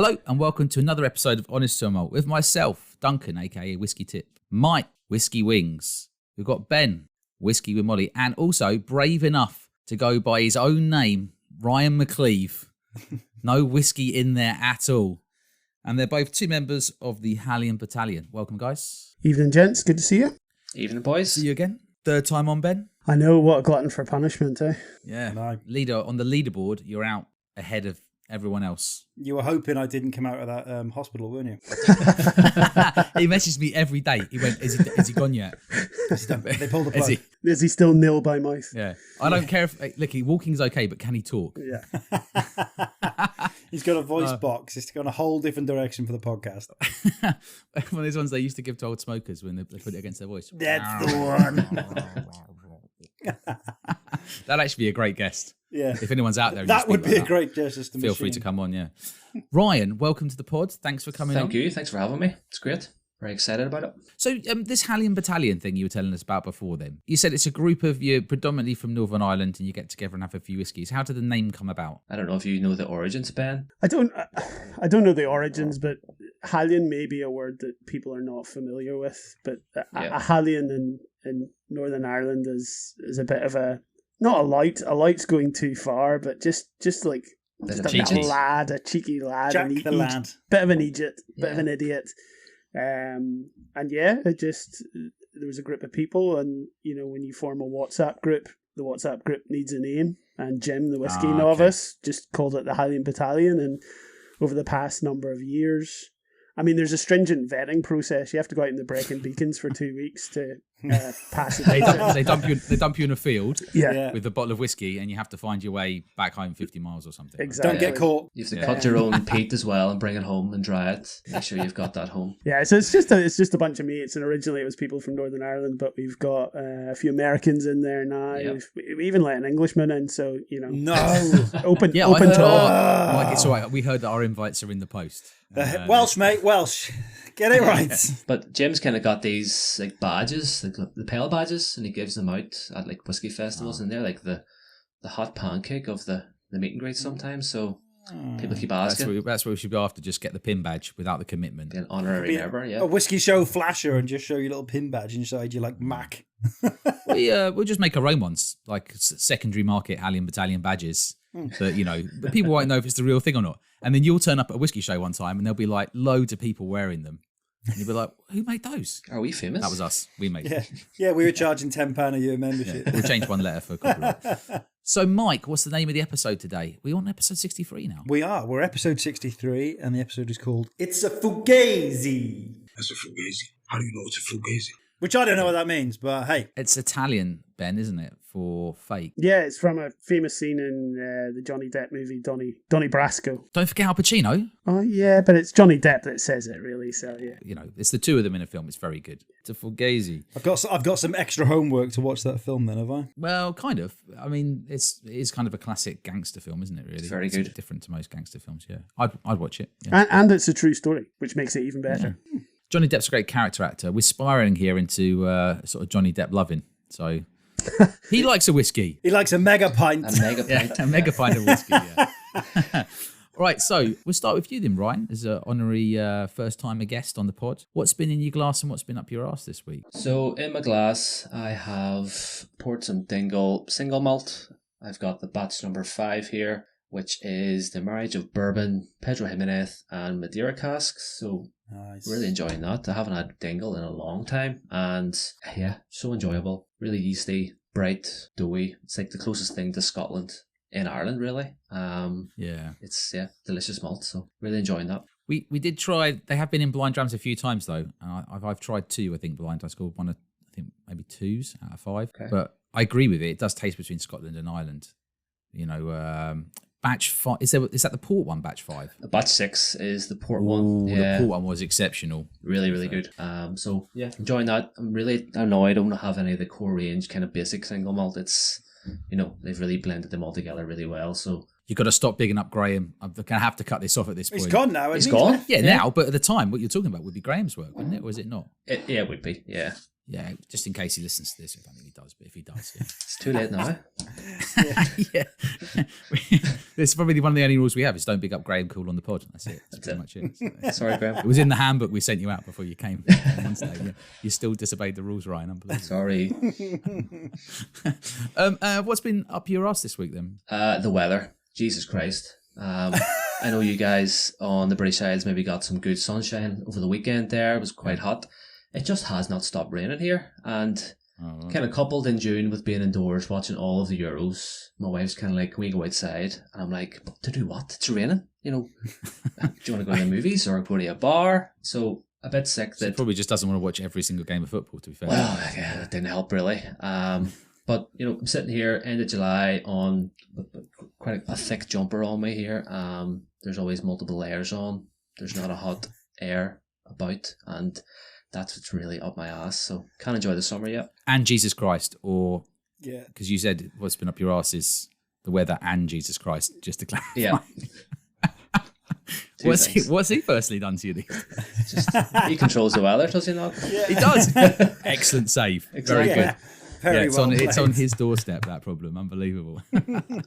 Hello and welcome to another episode of Honest to Malt with myself, Duncan, aka Whisky Tip, Mike, Whisky Wings. We've got Ben, Whisky with Molly, and also brave enough to go by his own name, Ryan McCleave. No whiskey in there at all. And they're both two members of the Hallion Battalion. Welcome, guys. Evening, gents. Good to see you. Evening, boys. See you again. Third time on, Ben. I know, what a glutton for punishment, eh? Yeah. No. Leader on the leaderboard, you're out ahead of everyone else. You were hoping I didn't come out of that hospital, weren't you? He messages me every day. He went, is he gone yet? They pulled the plug. Is he still nil by mouth? Yeah. I don't care if, look, walking's okay, but can he talk? Yeah. He's got a voice box. It's gone a whole different direction for the podcast. One of those ones they used to give to old smokers when they put it against their voice. That's the one. That'd actually be a great guest. Yeah. If anyone's out there. That would be a great guest. Feel free to come on, yeah. Ryan, welcome to the pod. Thanks for coming on. Thank you. Thanks for having me. It's great. Very excited about it. So this Hallion Battalion thing you were telling us about before then, you said it's a group of you predominantly from Northern Ireland and you get together and have a few whiskies. How did the name come about? I don't know if you know the origins, Ben. I don't know the origins, but Hallion may be a word that people are not familiar with. But a Hallion in Northern Ireland is a bit of a, not a light. A light's going too far, but just like There's just a a cheeky lad, a cheeky lad, Jack the lad. bit of an idiot, bit Yeah. of an idiot. And yeah, there was a group of people, and you know, when you form a WhatsApp group, the WhatsApp group needs a name, and Jim, the whiskey novice, just called it the Hallion Battalion. And over the past number of years, I mean, there's a stringent vetting process. You have to go out in the Brecon Beacons for 2 weeks to pass it. They dump you in a field Yeah, with a bottle of whiskey and you have to find your way back home 50 miles or something. exactly. Don't get caught. You have to cut your own peat as well and bring it home and dry it. Make sure you've got that home. Yeah, so it's just a bunch of mates, and originally it was people from Northern Ireland, but we've got a few Americans in there now. Yep. We even let an Englishman in, so you know, No. open Yeah, open I heard, to all. Mike, it's all right. We heard that our invites are in the post. Welsh, mate. Welsh. Get it right. But Jim's kind of got these like badges, like the pale badges, and he gives them out at like whiskey festivals, and they're like the hot pancake of the meet and greet sometimes. So people keep asking. That's where we should go after. Just get the pin badge without the commitment. Be an honorary member, yeah. A whiskey show flasher and just show your little pin badge inside you like Mac. We'll just make our own ones, like secondary market Hallion Battalion badges. That, you know, but people won't know if it's the real thing or not. And then you'll turn up at a whiskey show one time and there'll be like loads of people wearing them. And you'll be like, who made those? Are we famous? That was us. We made them. Yeah, we were charging £10 a year membership. Yeah, we'll change one letter for copyright. So, Mike, what's the name of the episode today? We're on episode 63 now. We are. We're episode 63, and the episode is called It's a Fugazi. That's a Fugazi. How do you know it's a Fugazi? Which I don't know what that means, but hey. It's Italian, Ben, isn't it, for fake? Yeah, it's from a famous scene in the Johnny Depp movie, Donnie Brasco. Don't forget Al Pacino. Oh yeah, but it's Johnny Depp that says it, really. So yeah. You know, it's the two of them in a film. It's very good. It's a Fugazi. I've got some extra homework to watch that film then, have I? Well, kind of. I mean, it is kind of a classic gangster film, isn't it, really? It's very a good. bit different to most gangster films, yeah. I'd watch it. Yeah. And it's a true story, which makes it even better. Yeah. Johnny Depp's a great character actor. We're spiraling here into sort of Johnny Depp loving. So he likes a whiskey. He likes a mega pint. A mega pint. A mega pint of whiskey, yeah. Right, so we'll start with you then, Ryan, as an honorary first-timer guest on the pod. What's been in your glass and what's been up your arse this week? So in my glass, I have poured some Dingle single malt. I've got the batch number 5 here, which is the marriage of bourbon, Pedro Jimenez, and Madeira casks. So Nice. really enjoying that. I haven't had Dingle in a long time, and yeah, so enjoyable. Really yeasty, bright, doughy. It's like the closest thing to Scotland in Ireland, really. Yeah. It's delicious malt. So really enjoying that. We did try, they have been in blind drams a few times though. I've tried 2, I think, blind. I scored one of, I think maybe 2s out of 5. Okay. But I agree with it. It does taste between Scotland and Ireland. You know, batch 5, is that the port one, batch 5? The batch 6 is the port Ooh, one. Yeah. The port one was exceptional. Really, really good. So yeah, enjoying that. I'm really annoyed I don't have any of the core range kind of basic single malt. It's, you know, they've really blended them all together really well. So You've got to stop bigging up Graham. I'm going to have to cut this off at this point. He's gone now. He's Isn't he? gone. Yeah, now, but at the time, what you're talking about would be Graham's work, wouldn't it? Or is it not? It would be. Yeah. Yeah, just in case he listens to this, I don't think he does, but if he does, yeah. It's too late now. Yeah. It's probably one of the only rules we have is don't big up Graham Cool on the pod. That's it. That's pretty much it. Sorry, Graham. It was in the handbook we sent you out before you came on Wednesday. Yeah. You still disobeyed the rules, Ryan. Unbelievable. Sorry. What's been up your ass this week then? The weather. Jesus Christ. I know you guys on the British Isles maybe got some good sunshine over the weekend there. It was quite hot. It just has not stopped raining here. And kind of coupled in June with being indoors watching all of the Euros, my wife's kind of like, can we go outside? And I'm like, but to do what? It's raining. You know, do you want to go to the movies or go to a bar? So a bit sick that... She probably just doesn't want to watch every single game of football, to be fair. Well, yeah, that didn't help really. But, you know, I'm sitting here end of July on quite a thick jumper on me here. There's always multiple layers on. There's not a hot air about, and that's what's really up my ass. So can't enjoy the summer yet. And Jesus Christ, or... Yeah. Because you said what's been up your ass is the weather and Jesus Christ, just to clarify. Yeah. What's he firstly done to you? Just, he controls the weather, does he not? Yeah. He does. Excellent save. Very good. Very well it's on his doorstep, that problem. Unbelievable.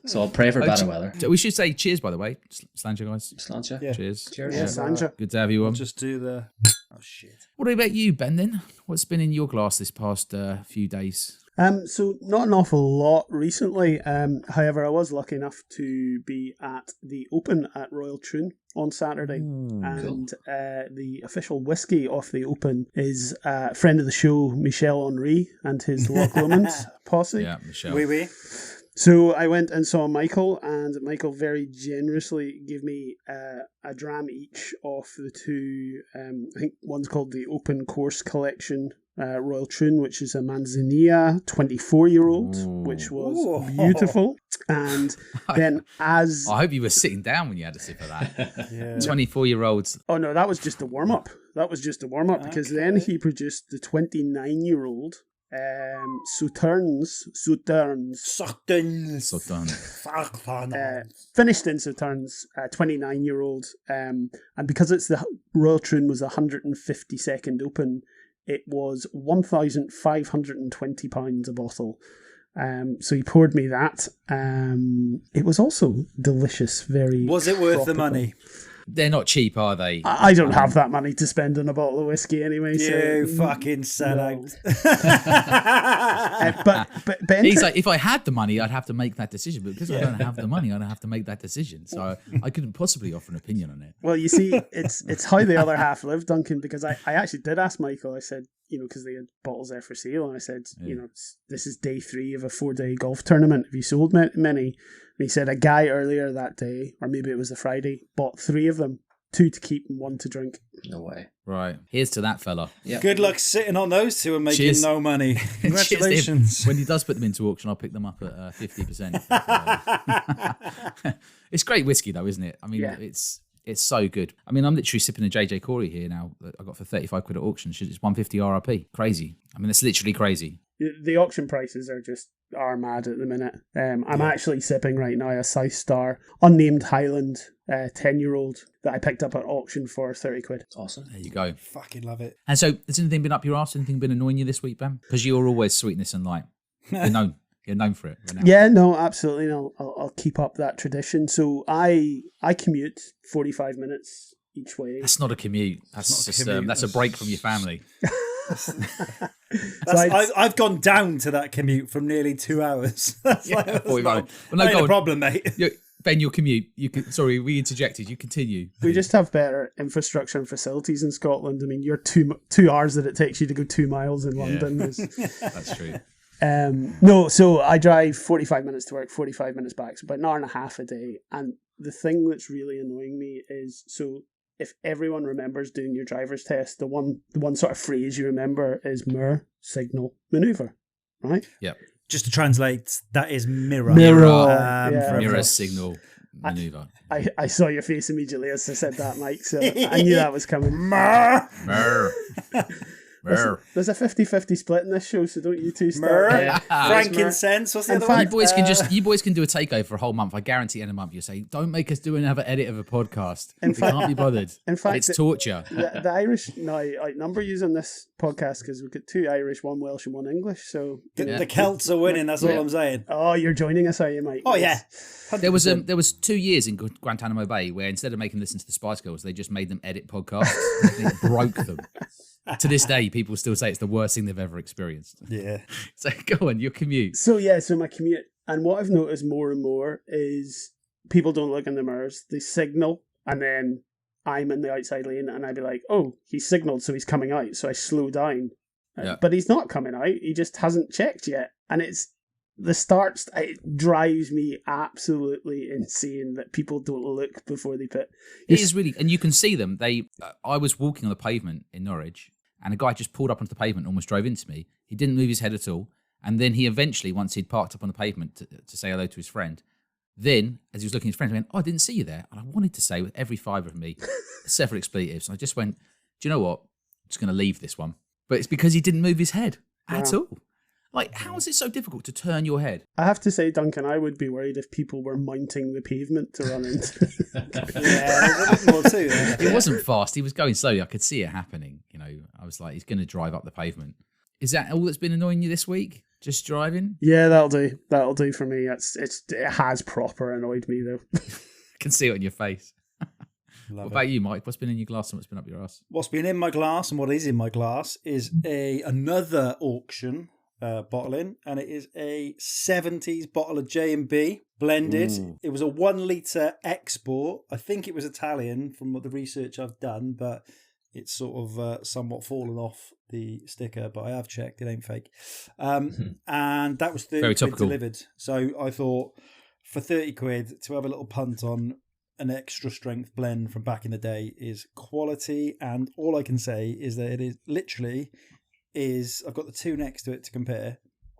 So I'll pray for better weather. We should say cheers, by the way. Sláinte, guys. Sláinte. Yeah. Cheers. Cheers. Yeah, Sanja. Good to have you on. Just do the... Oh, shit. What about you, Ben, then? What's been in your glass this past few days? So not an awful lot recently. However, I was lucky enough to be at the Open at Royal Troon on Saturday, and the official whiskey of the Open is a friend of the show, Michel Henry, and his Loch Lomond posse. Yeah, Michelle. Oui. So I went and saw Michael, and Michael very generously gave me a dram each of the two. I think one's called the Open Course Collection Royal Troon, which is a Manzanilla 24-year-old, which was beautiful. And then I hope you were sitting down when you had a sip of that. 24-year-olds. Oh, no, that was just a warm-up. Because then he produced the 29-year-old Sauternes. Finished in Sauternes, 29-year-old. And because it's the Royal Troon was 152nd Open, it was £1,520 a bottle. So he poured me that. It was also delicious. Very. Was it worth the tropical. money? They're not cheap, are they? I don't have that money to spend on a bottle of whiskey anyway. You so, fucking sellout. But He's like, if I had the money, I'd have to make that decision. But because I don't have the money, I don't have to make that decision. So I couldn't possibly offer an opinion on it. Well, you see, it's how the other half live, Duncan, because I actually did ask Michael. I said, because they had bottles there for sale, and I said, this is day 3 of a 4-day golf tournament. Have you sold many? And he said a guy earlier that day, or maybe it was the Friday, bought 3 of them, 2 to keep and 1 to drink. No way. Right. Here's to that fella. Yep. Good luck sitting on those 2 and making no money. Congratulations. When he does put them into auction, I'll pick them up at 50%. It's great whiskey, though, isn't it? I mean, it's so good. I mean, I'm literally sipping a JJ Corey here now that I got for 35 quid at auction. It's 150 RRP. Crazy. I mean, it's literally crazy. The auction prices are mad at the minute. I'm actually sipping right now a South Star unnamed Highland 10-year-old that I picked up at auction for 30 quid. Awesome. There you go. Fucking love it. And so, has anything been up your arse? Anything been annoying you this week, Ben? Because you're always sweetness and light. You're known for it. Right now. Yeah, no, absolutely. No, I'll keep up that tradition. So I commute 45 minutes each way. That's not a commute. That's a break from your family. I've gone down to that commute from nearly 2 hours. That's not a problem, mate. Ben, your commute. Sorry, we interjected. You continue. We just have better infrastructure and facilities in Scotland. I mean, your 2 hours that it takes you to go 2 miles in London. That's true. No, so I drive 45 minutes to work, 45 minutes back, so about an hour and a half a day. And the thing that's really annoying me is, so if everyone remembers doing your driver's test, the one sort of phrase you remember is MIR, signal, manoeuvre, right? Yep. Just to translate, that is mirror. Mirror, signal, manoeuvre. I saw your face immediately as I said that, Mike, so I knew that was coming. Mirror. There's a 50-50 split in this show, so don't you two start. Frankincense. What's the other fact, one? You boys can do a takeover for a whole month. I guarantee in a month you'll say, "Don't make us do another edit of a podcast. We can't be bothered. In fact, it's torture." The Irish now outnumber you on this podcast because we've got 2 Irish, 1 Welsh, and 1 English. So The Celts are winning. That's all I'm saying. oh, you're joining us, are you, mate? Oh yeah. There was 2 years in Guantanamo Bay where instead of making them listen to the Spice Girls, they just made them edit podcasts. It broke them. To this day, people still say it's the worst thing they've ever experienced. Yeah. So go on, your commute. So my commute, and what I've noticed more and more is people don't look in the mirrors. They signal, and then I'm in the outside lane, and I'd be like, "Oh, he signaled, so he's coming out." So I slow down, but he's not coming out. He just hasn't checked yet, and it drives me absolutely insane that people don't look before they put. It is really, and you can see them. I was walking on the pavement in Norwich, and a guy just pulled up onto the pavement and almost drove into me. He didn't move his head at all, and then he eventually, once he'd parked up on the pavement to say hello to his friend, then as he was looking at his friend, he went, "Oh, I didn't see you there." And I wanted to say with every fibre of me several expletives, and I just went, "Do you know what? I'm just going to leave this one." But it's because he didn't move his head at all. Like, how is it so difficult to turn your head? I have to say, Duncan, I would be worried if people were mounting the pavement to run into. Yeah, there's a bit more too. It wasn't fast. He was going slowly. I could see it happening. You know, I was like, he's going to drive up the pavement. Is that all that's been annoying you this week? Just driving? Yeah, that'll do. That'll do for me. It has proper annoyed me though. I can see it on your face. What about you, Mike? What's been in your glass and what's been up your ass? What's been in my glass and what is in my glass is another auction bottling, and it is a 70s bottle of J&B blended. Ooh. It was a 1 litre export. I think it was Italian from what the research I've done, but it's sort of somewhat fallen off the sticker, but I have checked, it ain't fake. And that was 30 quid delivered. So I thought for 30 quid to have a little punt on an extra strength blend from back in the day is quality, and all I can say is that it is literally I've got the 2 next to it to compare.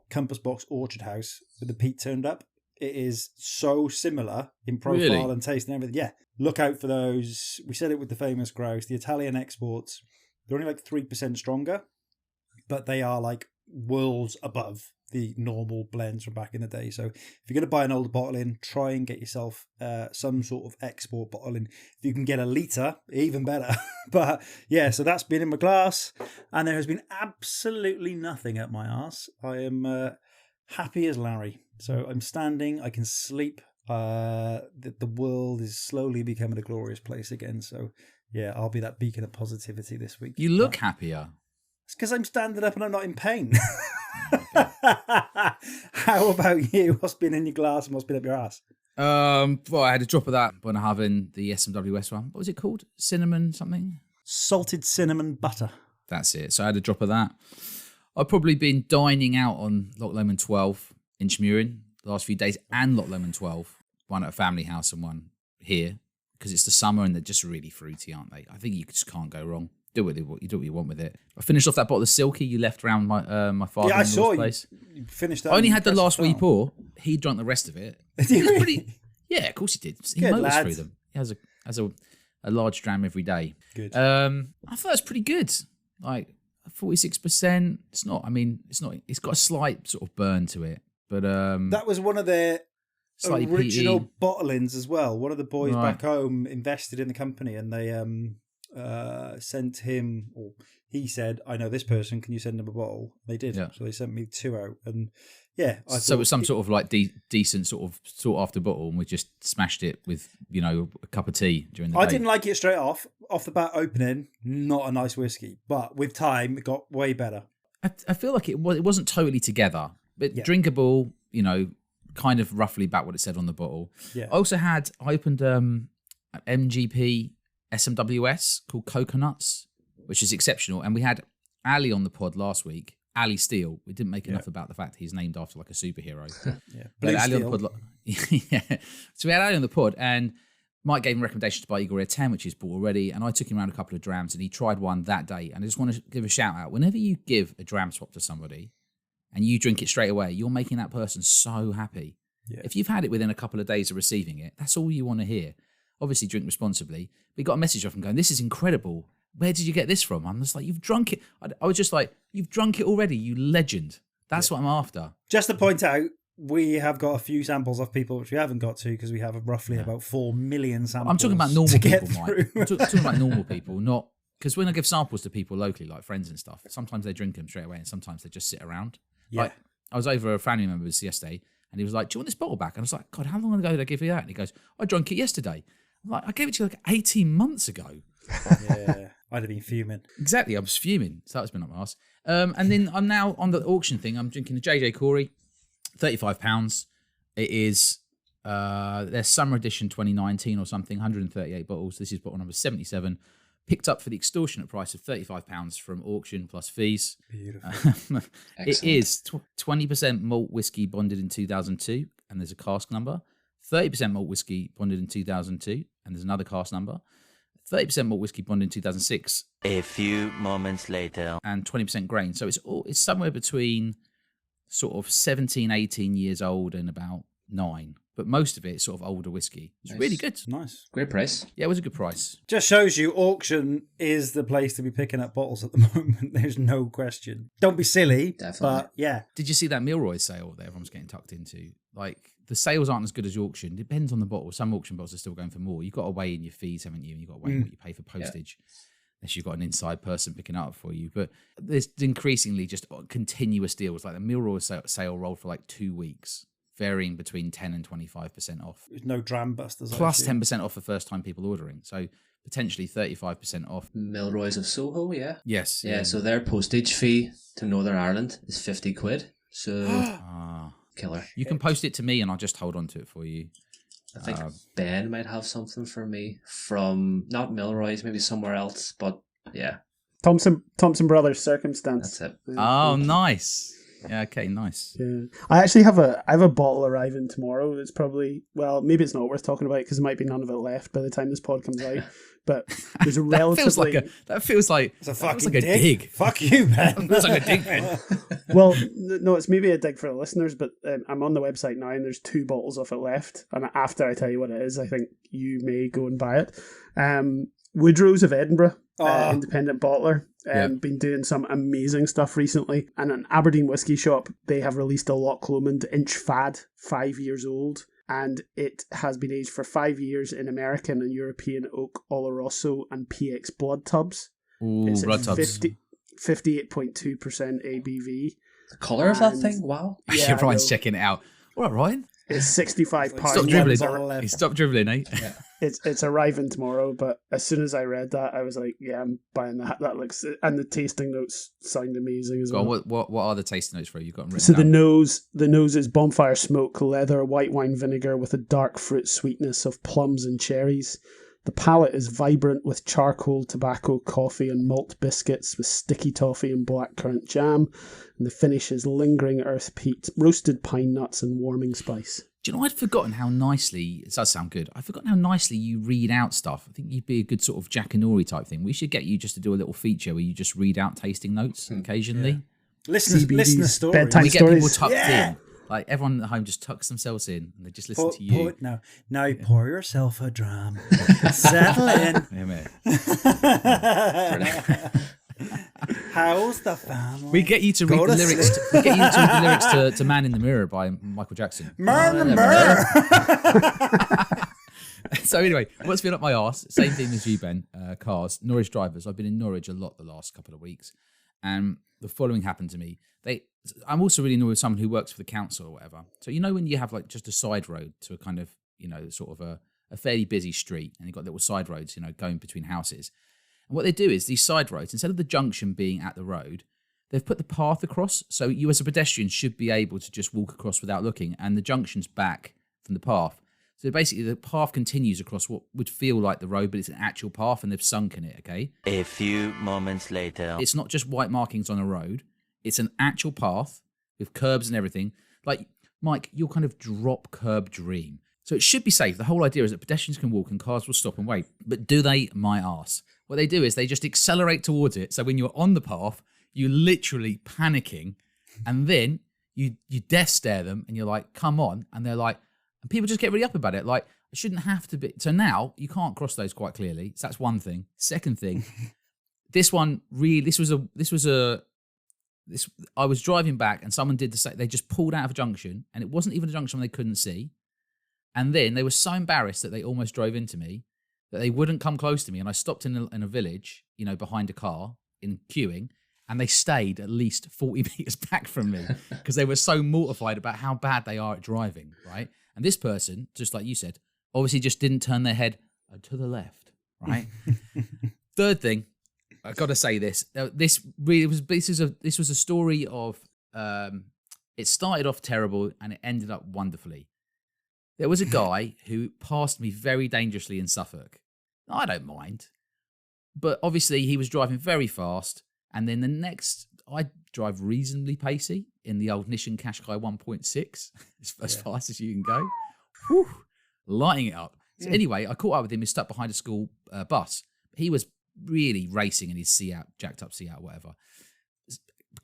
Compass Box Orchard House with the peat turned up. It is so similar in profile and taste and everything. Yeah, look out for those. We said it with the famous grouse. The Italian exports, they're only like 3% stronger, but they are like worlds above the normal blends from back in the day. So if you're going to buy an older bottle in, try and get yourself some sort of export bottle in. If you can get a litre, even better. But yeah, so that's been in my glass, and there has been absolutely nothing at my arse. I am happy as Larry. So I'm standing, I can sleep. The world is slowly becoming a glorious place again. So yeah, I'll be that beacon of positivity this week. You look happier. It's because I'm standing up and I'm not in pain. How about you? What's been in your glass and what's been up your ass? Well, I had a drop of that when having the SMWS one. What was it called? Cinnamon something? Salted cinnamon butter. That's it. So I had a drop of that. I've probably been dining out on Loch Lomond 12 in Schmurin the last few days, and Loch Lomond 12, one at a family house and one here, because it's the summer and they're just really fruity, aren't they? I think you just can't go wrong. Do what you want with it. I finished off that bottle of Silky you left around my father-in-law's place. You finished that. I only had the last wee pour. He drank the rest of it. Yeah, of course he did. He motors through them. He has a large dram every day. Good. I thought it's pretty good. Like 46%. It's not. I mean, it's not. It's got a slight sort of burn to it, but that was one of their original peaty bottlings as well. One of the boys back home invested in the company, and they sent him, or he said, "I know this person. Can you send them a bottle?" They did. Yeah. So they sent me 2 out, and yeah. So it was some sort of like decent sort of sought after bottle, and we just smashed it with a cup of tea during the day. I didn't like it straight off the bat opening. Not a nice whiskey, but with time it got way better. I feel like it wasn't totally together, but drinkable. Kind of roughly about what it said on the bottle. Yeah. I opened MGP SMWS called Coconuts, which is exceptional. And we had Ali on the pod last week, Ali Steele. We didn't make enough about the fact he's named after like a superhero. Yeah, Blue Ali on the pod. Yeah. So we had Ali on the pod, and Mike gave him recommendations to buy Eagle Rare 10, which he's bought already. And I took him around a couple of drams, and he tried one that day. And I just want to give a shout out. Whenever you give a dram swap to somebody and you drink it straight away, you're making that person so happy. Yeah. If you've had it within a couple of days of receiving it, that's all you want to hear. Obviously, drink responsibly. We got a message off him going, "This is incredible. where did you get this from? I'm just like, you've drunk it. I was just like, you've drunk it already, you legend. That's what I'm after. Just to point out, we have got a few samples of people which we haven't got to because we have roughly about 4 million samples. I'm talking about normal to get people, Mike. through. I'm talking about normal people, not... Because when I give samples to people locally, like friends and stuff, sometimes they drink them straight away and sometimes they just sit around. Yeah. Like, I was over a family member's yesterday and he was like, do you want this bottle back? And I was like, God, how long ago did I give you that? And he goes, I drank it yesterday. I'm like, I gave it to you like 18 months ago. Yeah, I'd have been fuming. Exactly, I was fuming. So that's been up my ass. And then I'm now on the auction thing. I'm drinking a JJ Corey, £35. It is their summer edition 2019 or something, 138 bottles. This is bottle number 77. Picked up for the extortionate price of £35 from auction plus fees. Beautiful. It is 20% malt whiskey bonded in 2002, and there's a cask number. 30% malt whiskey bonded in 2002, and there's another cask number. 30% malt whiskey bonded in 2006. A few moments later. And 20% grain. So it's somewhere between sort of 17, 18 years old and about 9. But most of it is sort of older whiskey. It's really good. Nice. Great price. Yeah, it was a good price. Just shows you auction is the place to be picking up bottles at the moment. There's no question. Don't be silly. Definitely. But yeah. Did you see that Milroy sale that everyone's getting tucked into? Like, the sales aren't as good as auction. Depends on the bottle. Some auction bottles are still going for more. You've got to weigh in your fees, haven't you? And you've got to weigh in what you pay for postage. Unless you've got an inside person picking it up for you. But there's increasingly just continuous deals. Like the Milroy sale rolled for like 2 weeks, varying between 10 and 25% off. There's no dram busters. Plus 10% off for first-time people ordering. So potentially 35% off. Milroy's of Soho, yeah. Yes. Yeah, so their postage fee to Northern Ireland is 50 quid. So, killer. You can post it to me and I'll just hold on to it for you. I think Ben might have something for me from, not Milroy's, maybe somewhere else, but yeah. Thompson Brothers Circumstance. That's it. Oh, nice. Yeah, okay, nice. Yeah, I actually have a bottle arriving tomorrow. It's probably, well, maybe it's not worth talking about because there might be none of it left by the time this pod comes out. But there's a relatively that feels like it's a fucking dig. Fuck you, man. That's like a dig, man. Well, no, it's maybe a dig for the listeners, but I'm on the website now and there's 2 bottles of it left. And after I tell you what it is, I think you may go and buy it. Woodrow's of Edinburgh, independent bottler, been doing some amazing stuff recently. And an Aberdeen whiskey shop, they have released a Loch Lomond Inch Fad, 5 years old. And it has been aged for 5 years in American and European oak Oloroso and PX blood tubs. Ooh, it's blood tubs. 58.2% ABV. The colour of that thing, wow. Yeah, Ryan's checking it out. All right, Ryan. It's 65 pounds. Stop dribbling. Stop dribbling, eh? Yeah. It's arriving tomorrow, but as soon as I read that, I was like, yeah, I'm buying that. That looks, and the tasting notes sound amazing as well. What are the tasting notes for you? You've got them written So down. the nose is bonfire smoke, leather, white wine vinegar with a dark fruit sweetness of plums and cherries. The palate is vibrant with charcoal, tobacco, coffee, and malt biscuits with sticky toffee and blackcurrant jam. And the finish is lingering earth peat, roasted pine nuts, and warming spice. Do you know, I'd forgotten how nicely, it does sound good, I'd forgotten how nicely you read out stuff. I think you'd be a good sort of Jackanory type thing. We should get you just to do a little feature where you just read out tasting notes occasionally. Yeah. Listener stories. Bedtime We get stories. people tucked in. Like everyone at home just tucks themselves in and they just listen to you. Now pour yourself a dram. Settle in. Yeah, mate. How's the family? We get you to read the lyrics. We get you to read the lyrics to "Man in the Mirror" by Michael Jackson. Man in the mirror. So anyway, what's been up my arse? Same thing as you, Ben. Cars, Norwich drivers. I've been in Norwich a lot the last couple of weeks, and the following happened to me. I'm also really annoyed with someone who works for the council or whatever. So you know when you have like just a side road to a kind of sort of a fairly busy street, and you've got little side roads, going between houses. And what they do is these side roads, instead of the junction being at the road, they've put the path across. So you as a pedestrian should be able to just walk across without looking, and the junction's back from the path. So basically the path continues across what would feel like the road, but it's an actual path and they've sunken it, okay? A few moments later. It's not just white markings on a road. It's an actual path with curbs and everything. Like, Mike, your kind of drop curb dream. So it should be safe. The whole idea is that pedestrians can walk and cars will stop and wait. But do they? My arse. What they do is they just accelerate towards it. So when you're on the path, you're literally panicking. And then you death stare them and you're like, come on. And they're like, and people just get really up about it. Like, it shouldn't have to be. So now you can't cross those quite clearly. So that's one thing. Second thing, This one really, I was driving back and someone did the same. They just pulled out of a junction and it wasn't even a junction they couldn't see. And then they were so embarrassed that they almost drove into me that they wouldn't come close to me. And I stopped in a village, behind a car in queuing, and they stayed at least 40 meters back from me because they were so mortified about how bad they are at driving, right? And this person, just like you said, obviously just didn't turn their head to the left, right? Third thing, I've got to say this. This was a story of it started off terrible and it ended up wonderfully. There was a guy who passed me very dangerously in Suffolk. I don't mind, but obviously he was driving very fast. And then I drive reasonably pacey in the old Nissan Qashqai 1.6, as fast as you can go. Whew, lighting it up. So anyway, I caught up with him. He was stuck behind a school bus. He was really racing in his jacked up Seat, whatever.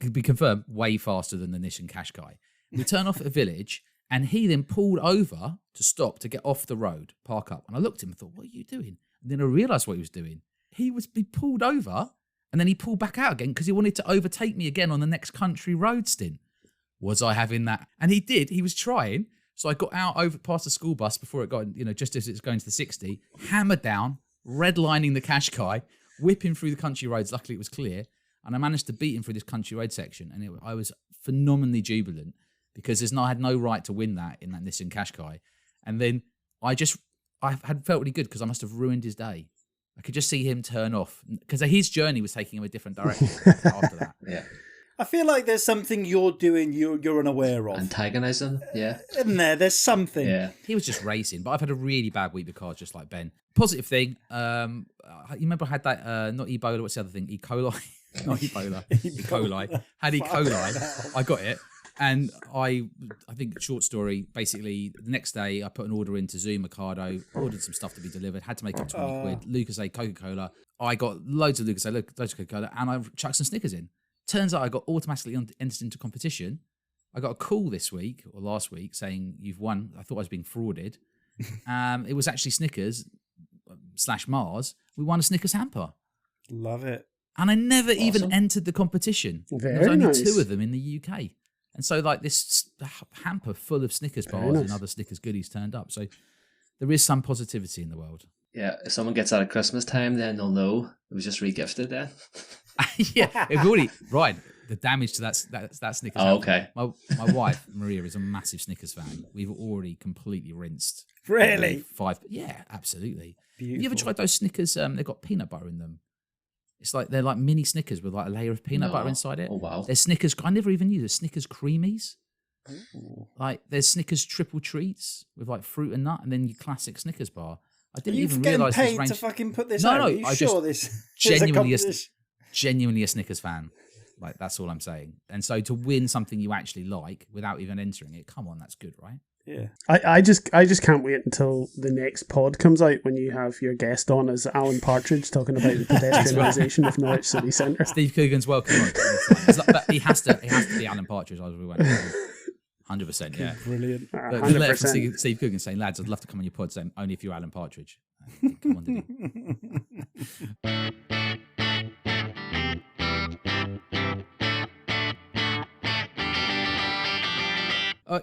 Could be confirmed, way faster than the Nissan Qashqai. We turn off at a village, and he then pulled over to stop to get off the road, park up. And I looked at him and thought, what are you doing? And then I realised what he was doing. He pulled over, and then he pulled back out again because he wanted to overtake me again on the next country road stint. Was I having that? And he did. He was trying. So I got out over past the school bus before it got, just as it's going to the 60, hammered down, redlining the Qashqai, whipping through the country roads. Luckily, it was clear. And I managed to beat him through this country road section. And I was phenomenally jubilant because I had no right to win that in that Nissan Qashqai. And then I had felt really good because I must have ruined his day. I could just see him turn off because his journey was taking him a different direction after that. Yeah. I feel like there's something you're doing you're unaware of. Antagonising, yeah. Isn't there? There's something. Yeah. He was just racing, but I've had a really bad week with cars, just like Ben. Positive thing, you remember I had that, not Ebola, what's the other thing? E. coli? Not Ebola. E. coli. Had E. coli. I got it. And I think, short story, basically, the next day I put an order into Zoom Ocado, ordered some stuff to be delivered, had to make it 20 quid. Lucasade, Coca-Cola. I got loads of Lucasade, loads of Coca-Cola, and I chucked some Snickers in. Turns out I got automatically entered into competition. I got a call this week, or last week, saying, you've won. I thought I was being frauded. It was actually Snickers / Mars. We won a Snickers hamper. Love it. And I never even entered the competition. There was only 2 of them in the UK. And so, this hamper full of Snickers bars and other Snickers goodies turned up. So there is some positivity in the world. Yeah, if someone gets out at Christmas time, then they'll know it was just regifted then. Yeah, we've already, right, the damage to that Snickers hamper. Okay. My wife, Maria, is a massive Snickers fan. We've already completely rinsed. Really? 5. Yeah, absolutely. Beautiful. Have you ever tried those Snickers? They've got peanut butter in them. It's they're like mini Snickers with a layer of peanut butter inside it. Oh, wow. There's Snickers, I never even knew there's Snickers Creamies. Ooh. There's Snickers Triple Treats with fruit and nut, and then your classic Snickers bar. I didn't even realise this range. To fucking put this out? No, Are you sure this genuinely a Snickers fan. That's all I'm saying. And so to win something you actually like without even entering it, come on, that's good, right? Yeah. I just can't wait until the next pod comes out when you have your guest on as Alan Partridge talking about the pedestrianisation of Norwich City Centre. Steve Coogan's welcome. But he has to be Alan Partridge. 100%, yeah. Brilliant. The letter from Steve Coogan saying, lads, I'd love to come on your pod, saying, only if you're Alan Partridge. Come on, did he?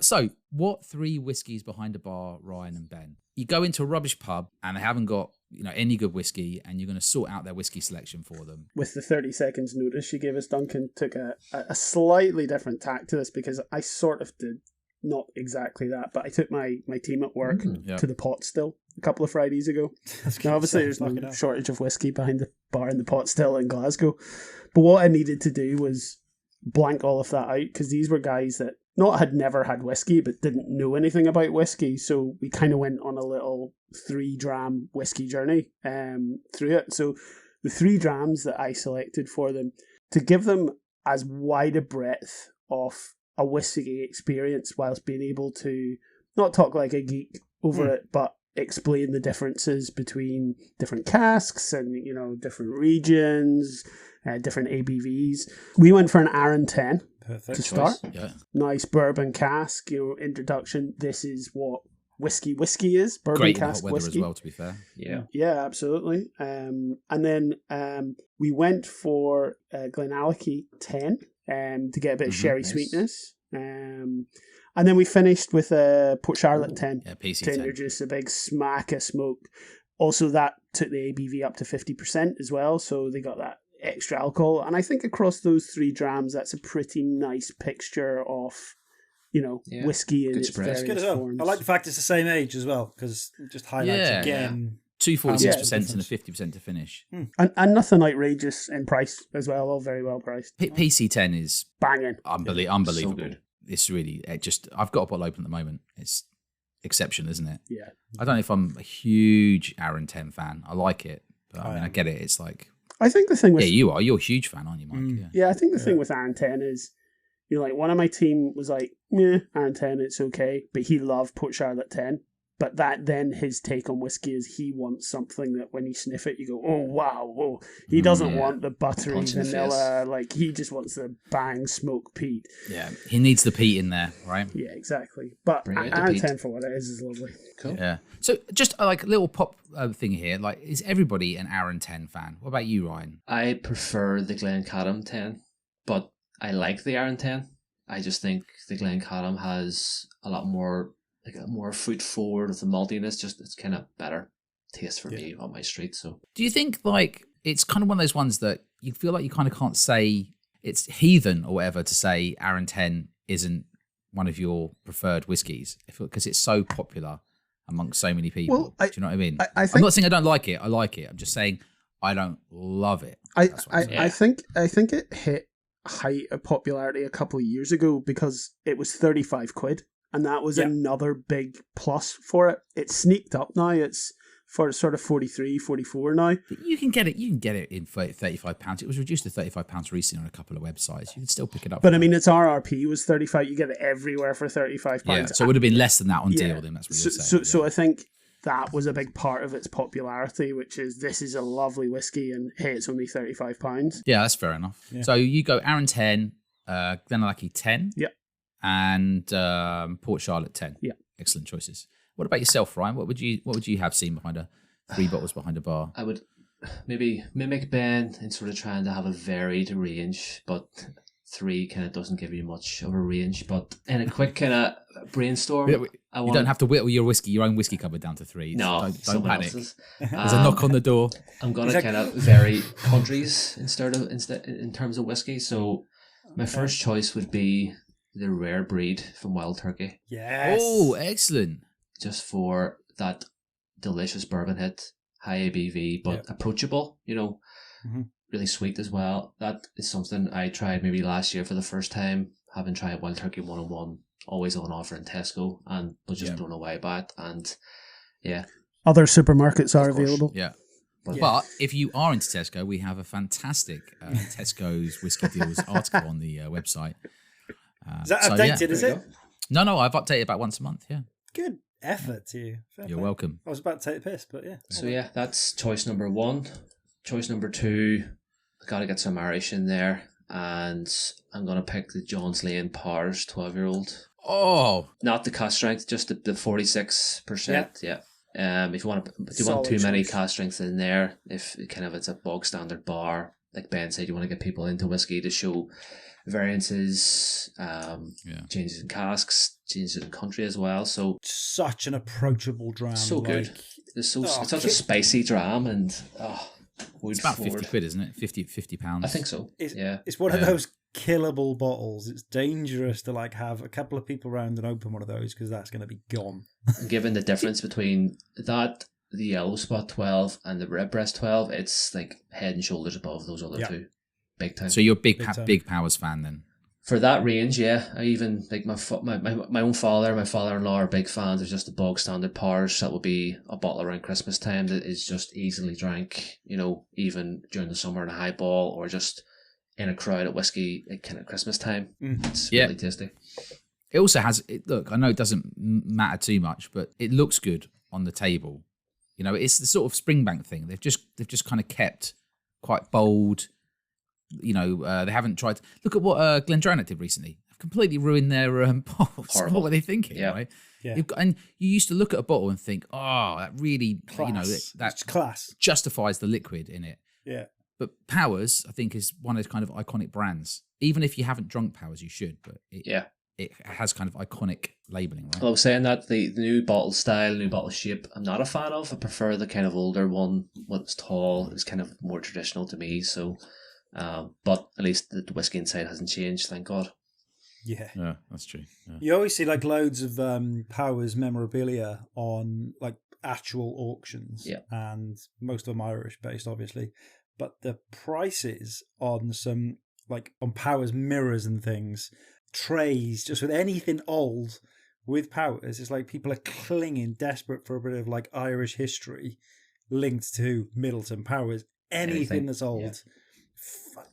So, what 3 whiskies behind a bar, Ryan and Ben? You go into a rubbish pub and they haven't got any good whiskey, and you're going to sort out their whiskey selection for them. With the 30 seconds notice she gave us, Duncan took a slightly different tack to this because I sort of did not exactly that, but I took my team at work to the Pot Still a couple of Fridays ago. Now, obviously, there's no shortage of whiskey behind the bar in the Pot Still in Glasgow, but what I needed to do was blank all of that out because these were guys that had never had whiskey but didn't know anything about whiskey, so we kind of went on a little 3-dram whiskey journey through it. So the 3 drams that I selected for them, to give them as wide a breadth of a whiskey experience whilst being able to not talk like a geek over it, but explain the differences between different casks and different regions, different ABVs. We went for an Arran 10. Perfect to start. Yeah. Nice bourbon cask, introduction. This is what whiskey is bourbon Great in the hot cask weather whiskey as well, to be fair. Yeah, absolutely. And then we went for Glenallachie 10 to get a bit of sherry nice. sweetness. And then we finished with Port Charlotte 10 Yeah, PC to 10. introduce a big smack of smoke. Also, that took the ABV up to 50% as well, so they got that extra alcohol. And I think across those 3 drams, that's a pretty nice picture of, whiskey in Good its spread. various It's Good as well. forms. I like the fact it's the same age as well, because it just highlights Yeah. again. 246% and a difference. 50% to finish. And nothing outrageous in price as well, all very well priced. PC10 is Banging. unbelievable. So good. It's really, I've got a bottle open at the moment. It's exceptional, isn't it? Yeah. I don't know if I'm a huge Aaron 10 fan. I like it, but I get it. It's like, I think the thing with you are. You're a huge fan, aren't you, Mike? Yeah, I think the thing with Aaron 10 is, like one of my team was like, yeah, Aaron 10, it's okay. But he loved Port Charlotte 10. But that then his take on whiskey is he wants something that when you sniff it, you go, oh, wow, whoa. He doesn't want the buttery Punch in the vanilla. Like, he just wants the bang smoke peat. Yeah. He needs the peat in there, right? Yeah, exactly. But Bring out the Aaron peat. 10 for what it is lovely. Cool. Yeah. So just like a little pop thing here. Like, is everybody an Aaron 10 fan? What about you, Ryan? I prefer the Glencairn 10, but I like the Aaron 10. I just think the Glencairn has a lot more, like a more foot forward with the maltiness. Just it's kind of better taste for me on my street. So Do you think like it's kind of one of those ones that you feel like you kind of can't say it's heathen or whatever to say Aaron 10 isn't one of your preferred whiskies because it's so popular amongst so many people? Well, Do you know what I mean? I think, I'm not saying I don't like it. I like it. I'm just saying I don't love it. That's what I'm saying. I think it hit height of popularity a couple of years ago because it was 35 quid. And that was another big plus for it. It sneaked up now. It's for sort of 43, 44 now. But you can get it. You can get it in £35. It was reduced to £35 recently on a couple of websites. You can still pick it up. But I mean, its RRP was 35. You get it everywhere for £35. Yeah, so it would have been less than that on deal. Then that's what you're saying. So I think that was a big part of its popularity, which is this is a lovely whiskey, and hey, it's only £35. Yeah, that's fair enough. Yeah. So you go Aaron 10, Glenallachie 10. Yep. And Port Charlotte 10. Yeah. Excellent choices. What about yourself, Ryan? What would you have seen behind 3 bottles behind a bar? I would maybe mimic Ben in sort of trying to have a varied range, but 3 kind of doesn't give you much of a range. But in a quick kind of brainstorm, You don't have to whittle your own whiskey cupboard down to 3. No, don't someone panic. else's. There's a knock on the door. I'm gonna kind of vary countries instead in terms of whiskey. So my first choice would be the rare breed from Wild Turkey, Yes. Oh, excellent. just for that delicious bourbon hit, high ABV but approachable. Really sweet as well. That is something I tried maybe last year for the first time, having tried Wild Turkey 101, always on offer in Tesco, and was just blown away by it. And Other supermarkets are Of course. available. Yeah. But- But if you are into Tesco, we have a fantastic Tesco's Whiskey Deals article on the website. Is that so, updated, is there you it? No, I've updated about once a month. Yeah. Good effort to you. Fair You're play. welcome. I was about to take the piss, but yeah. So that's choice number 1. Choice number 2, I gotta get some Irish in there, and I'm gonna pick the John's Lane Powers 12-year-old. Oh, Not the cast strength, just the 46%. Yeah. If you want Solid too many choice. cast strengths in there, if kind of it's a bog standard bar, like Ben said, you want to get people into whiskey to show variances, changes in casks, changes in country as well. So Such an approachable dram. so good. like- It's such a Kit- spicy dram, and wood it's about forward. 50 quid, isn't it? 50 pounds. I think so. It's one of those killable bottles. It's dangerous to have a couple of people around and open one of those because that's going to be gone. And given the difference between that, the Yellow Spot 12 and the Redbreast 12, it's like head and shoulders above those other two. Big time. So you're a Big time. big Powers fan then? For that range, yeah. I even, like my own father, my father-in-law are big fans of just the bog standard Powers. That would be a bottle around Christmas time that is just easily drank, even during the summer in a highball or just in a crowd at whiskey at kind of Christmas time. It's really tasty. It also has, look, I know it doesn't matter too much, but it looks good on the table. It's the sort of Springbank thing. They've just kind of kept quite bold. They haven't tried. Look at what Glendronach did recently. They've completely ruined their bottles. Horrible. What were they thinking? Yeah. Right? Yeah. And you used to look at a bottle and think, oh, that really, Class. that's class. justifies the liquid in it. Yeah. But Powers, I think, is one of those kind of iconic brands. Even if you haven't drunk Powers, you should. But it has kind of iconic labelling, right? Well, I was saying that the new bottle style, new bottle shape, I'm not a fan of. I prefer the kind of older one, what's tall. It's kind of more traditional to me. So, but at least the whiskey inside hasn't changed, thank God. Yeah, that's true. Yeah. You always see like loads of Powers memorabilia on like actual auctions, and most of them Irish based, obviously. But the prices on some like on Powers mirrors and things, trays, just with anything old with Powers, it's like people are clinging, desperate for a bit of like Irish history linked to Middleton Powers. Anything that's old.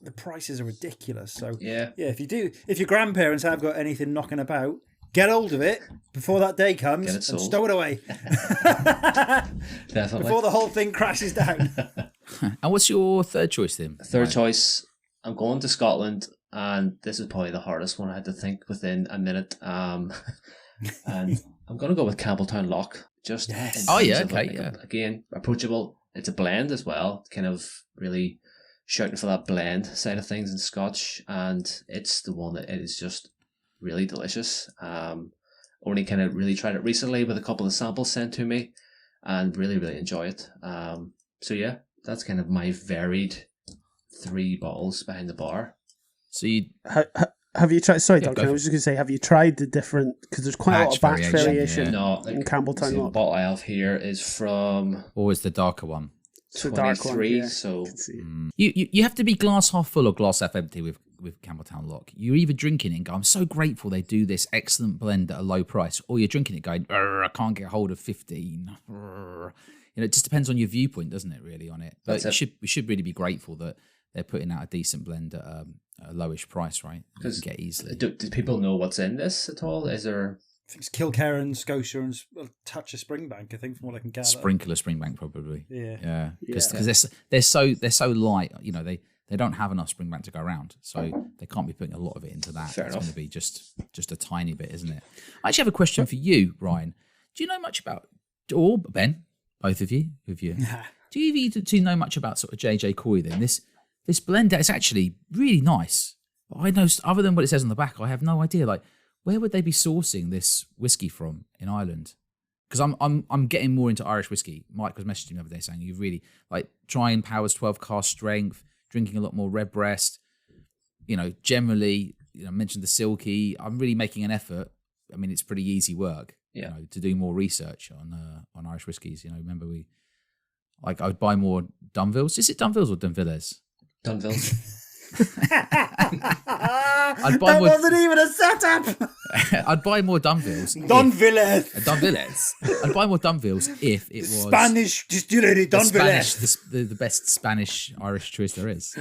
The prices are ridiculous. So if your grandparents have got anything knocking about, get hold of it before that day comes and stow it away. Definitely. Before the whole thing crashes down. And what's your third choice then? Third choice, I'm going to Scotland, and this is probably the hardest one I had to think within a minute. And I'm going to go with Campbelltown Lock. Again, approachable. It's a blend as well, kind of really shouting for that blend side of things in Scotch, and it's the one that it is just really delicious. Only kind of really tried it recently with a couple of samples sent to me, and really, really enjoy it. So yeah, that's kind of my varied 3 bottles behind the bar. So you have you tried? Sorry, Duncan. I was just going to say, have you tried the different? Because there's quite a lot of batch variation. No, in Campbelltown Lock. The bottle I have here is from. Always the darker one. It's the dark one. Yeah. So you have to be glass half full or glass half empty with Campbelltown Lock. You're either drinking it and go, I'm so grateful they do this excellent blend at a low price, or you're drinking it going, I can't get hold of 15. It just depends on your viewpoint, doesn't it? Really on it. But we should really be grateful that they're putting out a decent blend at a lowish price, right? Because get easily. Do people know what's in this at all? Is there? I think it's Kilkerran, Scotia, and a touch of Springbank. I think from what I can gather. Sprinkle of Springbank, probably. Yeah. Because they're so light. They don't have enough Springbank to go around, so they can't be putting a lot of it into that. Fair enough. It's going to be just a tiny bit, isn't it? I actually have a question for you, Ryan. Do you know much about, or Ben, both of you, do you know much about sort of JJ Coy then? This blend is actually really nice. I know, other than what it says on the back, I have no idea. Like, where would they be sourcing this whiskey from in Ireland? Because I'm getting more into Irish whiskey. Mike was messaging me the other day saying you really like trying Powers 12 cask strength, drinking a lot more Redbreast. Generally, mentioned the Silky. I'm really making an effort. I mean, it's pretty easy work, to do more research on Irish whiskies. Remember I would buy more Dunvilles. Is it Dunvilles or Dunvilles? Dunvilles. That wasn't even a setup. I'd buy more Dunvilles. Dunvilles. I'd buy more Dunvilles if it was Spanish distillery Dunvilles. The best Spanish Irish choice there is.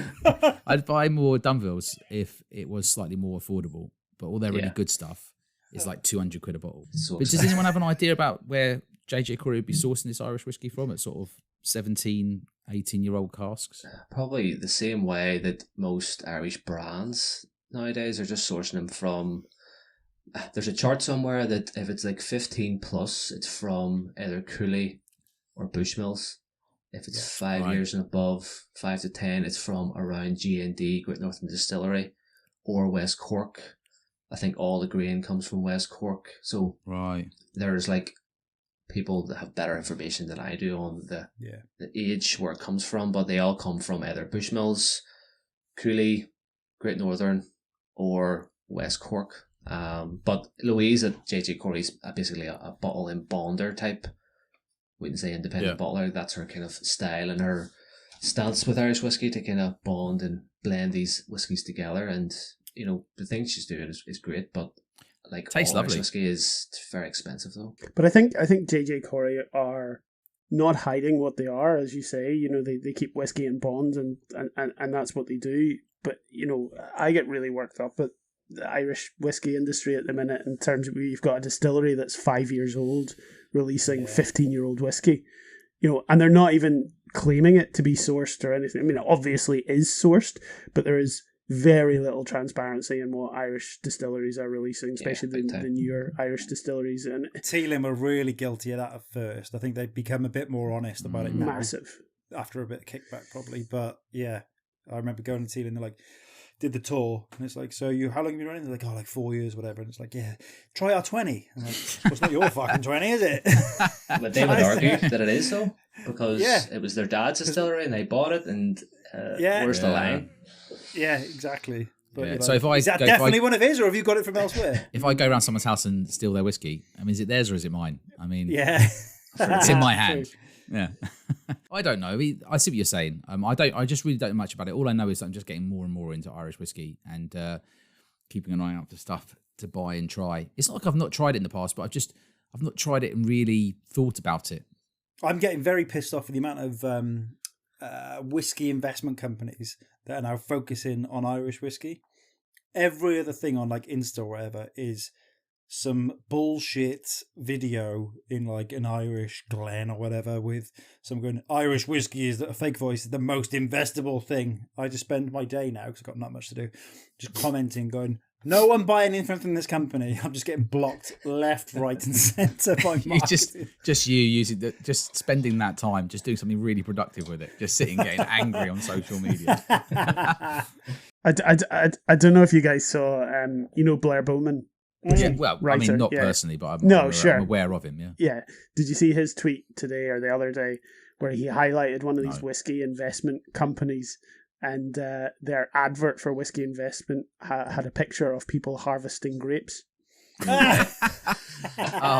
I'd buy more Dunvilles if it was slightly more affordable. But all their really good stuff is like 200 quid a bottle. But does anyone have an idea about where JJ Corey would be sourcing this Irish whiskey from? It's sort of 17, 18-year-old casks? Probably the same way that most Irish brands nowadays are just sourcing them from. There's a chart somewhere that if it's like 15 plus, it's from either Cooley or Bushmills. If it's 5 years and above, 5 to 10, it's from around G&D, Great Northern Distillery, or West Cork. I think all the grain comes from West Cork. So there's like people that have better information than I do on the age where it comes from, but they all come from either Bushmills, Cooley, Great Northern, or West Cork. But Louise at JJ Corey's basically a bottle and bonder type. Wouldn't say independent bottler. That's her kind of style and her stance with Irish whiskey to kind of bond and blend these whiskies together. And the thing she's doing is great, but like tastes all lovely. Irish whiskey is very expensive though. But I think JJ Corey are not hiding what they are, as you say. They keep whiskey in bonds and that's what they do. But I get really worked up at the Irish whiskey industry at the minute in terms of you've got a distillery that's 5 years old releasing 15-year-old whiskey, and they're not even claiming it to be sourced or anything. I mean, it obviously is sourced, but there is very little transparency in what Irish distilleries are releasing, especially the newer Irish distilleries. And Teeling were really guilty of that at first. I think they've become a bit more honest about it now. Massive. After a bit of kickback, probably. But yeah, I remember going to Teeling, they're like, did the tour, and it's like, so how long have you been running? They're like, oh, like 4 years, whatever. And it's like, yeah, try our 20. I'm like, well, it's not your fucking 20, is it? But they would argue that it is so, because it was their dad's distillery and they bought it, and where's the line? Yeah, exactly. But Yeah. like, So is that definitely one of his, or have you got it from elsewhere? If I go around someone's house and steal their whiskey, I mean, is it theirs or is it mine? I mean, Yeah. it's in my hand. Yeah. I don't know. I see what you're saying. I just really don't know much about it. All I know is that I'm just getting more and more into Irish whiskey and keeping an eye out for stuff to buy and try. It's not like I've not tried it in the past, but I've not tried it and really thought about it. I'm getting very pissed off with the amount of whiskey investment companies that are now focusing on Irish whiskey. Every other thing on like Insta or whatever is some bullshit video in like an Irish Glen or whatever with some going, Irish whiskey is a fake voice, the most investable thing. I just spend my day now, because I've got not much to do, just commenting, going, no one buying anything from this company. I'm just getting blocked left, right and centre by marketing. just you using just spending that time, just doing something really productive with it, just sitting getting angry on social media. I don't know if you guys saw, Blair Bowman. Yeah, well, writer, I mean, not personally, but I'm aware of him, yeah. Yeah. Did you see his tweet today or the other day where he highlighted one of these whiskey investment companies, and their advert for whiskey investment had a picture of people harvesting grapes? Oh,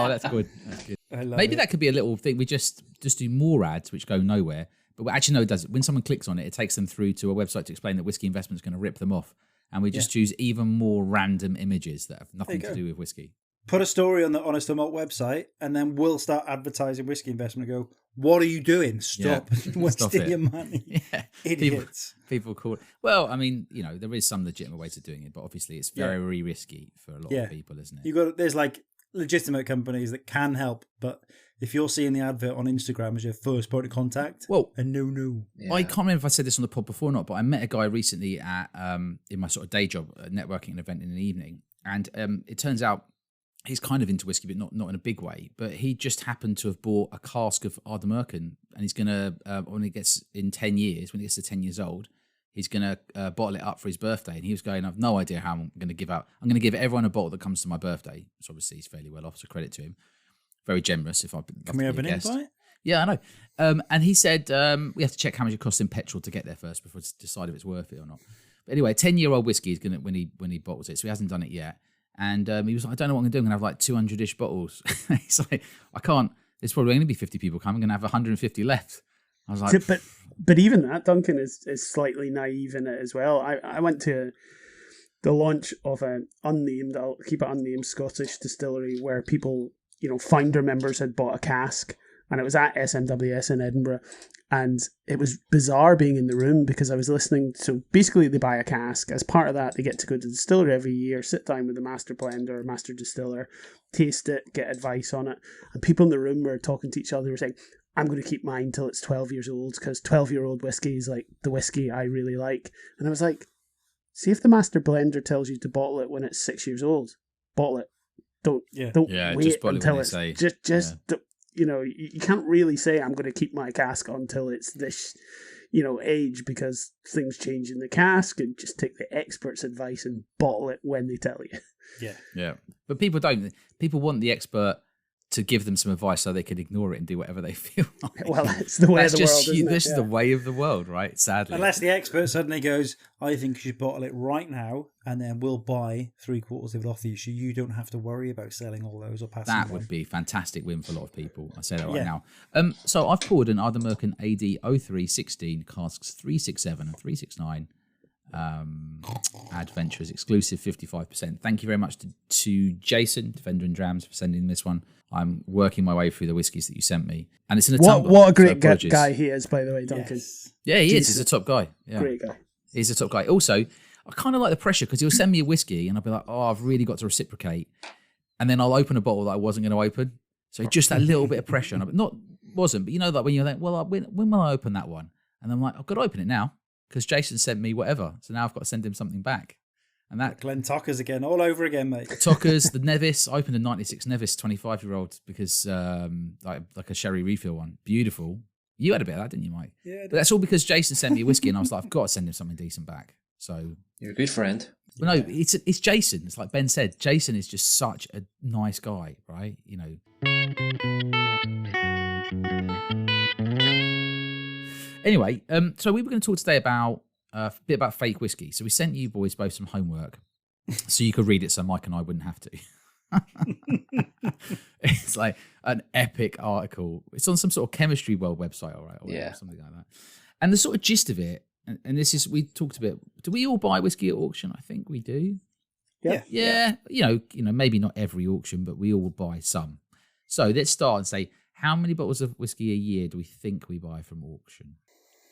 that's good. That's good. Maybe that could be a little thing. We just do more ads which go nowhere. But actually, no, it does. When someone clicks on it, it takes them through to a website to explain that whiskey investment is going to rip them off. And we just choose even more random images that have nothing to do with whiskey. Put a story on the Honest to Malt website, and then we'll start advertising whiskey investment and go, what are you doing? Stop wasting your money. Yeah. Idiots. People call it. Well, I mean, there is some legitimate ways of doing it, but obviously it's very risky for a lot of people, isn't it? There's like legitimate companies that can help, but if you're seeing the advert on Instagram as your first point of contact, a no. Yeah. I can't remember if I said this on the pod before or not, but I met a guy recently at in my sort of day job, a networking event in the evening, and it turns out he's kind of into whiskey, but not in a big way. But he just happened to have bought a cask of Ardnamurchan, and he's gonna when he gets to 10 years old, he's gonna bottle it up for his birthday. And he was going, I've no idea how I'm gonna give everyone a bottle that comes to my birthday. So obviously he's fairly well off, so credit to him. Very generous. If I can we have an invite? Yeah, I know. And he said we have to check how much it costs in petrol to get there first before to decide if it's worth it or not. But anyway, 10-year-old whiskey is gonna when he bottles it, so he hasn't done it yet. And he was like, I don't know what I'm gonna do. I'm gonna have like 200-ish bottles. He's like, I can't. There's probably going to be 50 people coming. I'm gonna have 150 left. I was like, but even that, Duncan is slightly naive in it as well. I went to the launch of an unnamed, I'll keep it unnamed, Scottish distillery where people, founder members had bought a cask, and it was at SMWS in Edinburgh. And it was bizarre being in the room because I was listening. So basically they buy a cask. As part of that, they get to go to the distillery every year, sit down with the master blender or master distiller, taste it, get advice on it. And people in the room were talking to each other, were saying, I'm going to keep mine till it's 12 years old because 12-year-old whiskey is like the whiskey I really like. And I was like, see if the master blender tells you to bottle it when it's 6 years old. Bottle it. Don't wait until it's you can't really say I'm going to keep my cask until it's this, age, because things change in the cask, and just take the expert's advice and bottle it when they tell you. Yeah. But people don't. People want the expert to give them some advice so they can ignore it and do whatever they feel like. Well, that's the way of the world, isn't it? This is the way of the world, right? Sadly. Unless the expert suddenly goes, I think you should bottle it right now, and then we'll buy 3/4 of it off you, so you don't have to worry about selling all those or passing them. That would be a fantastic win for a lot of people. I say that right now. So I've poured an Ardnamurchan AD 0316 casks 367 and 369. Adventures exclusive 55%. Thank you very much to Jason, Defender and Drams, for sending this one. I'm working my way through the whiskies that you sent me, and it's in a tumbler. What a great guy he is, by the way, Duncan. Yes. Yeah, he is. He's a top guy. Yeah. Great guy. He's a top guy. Also, I kind of like the pressure because he'll send me a whiskey, and I'll be like, "Oh, I've really got to reciprocate," and then I'll open a bottle that I wasn't going to open. So just that little bit of pressure, and but when you're like, well, when will I open that one? And I'm like, I've got to open it now. because Jason sent me whatever. So now I've got to send him something back. And that Glenn Tucker's again, all over again, mate. Tucker's, the Nevis. I opened a 96 Nevis 25-year-old because like a sherry refill one. Beautiful. You had a bit of that, didn't you, Mike? Yeah. But that's all because Jason sent me a whiskey and I was like, I've got to send him something decent back. So You're a good friend. Well, no, it's Jason. It's like Ben said. Jason is just such a nice guy, right? You know. Anyway, so we were going to talk today about a bit about fake whiskey. So we sent you boys both some homework so you could read it so Mike and I wouldn't have to. It's like an epic article. It's on some sort of chemistry world website, all right? Or something like that. And the sort of gist of it, and this is, we talked a bit, do we all buy whiskey at auction? I think we do. Yeah. You know, maybe not every auction, but we all buy some. So let's start and say, how many bottles of whiskey a year do we think we buy from auction?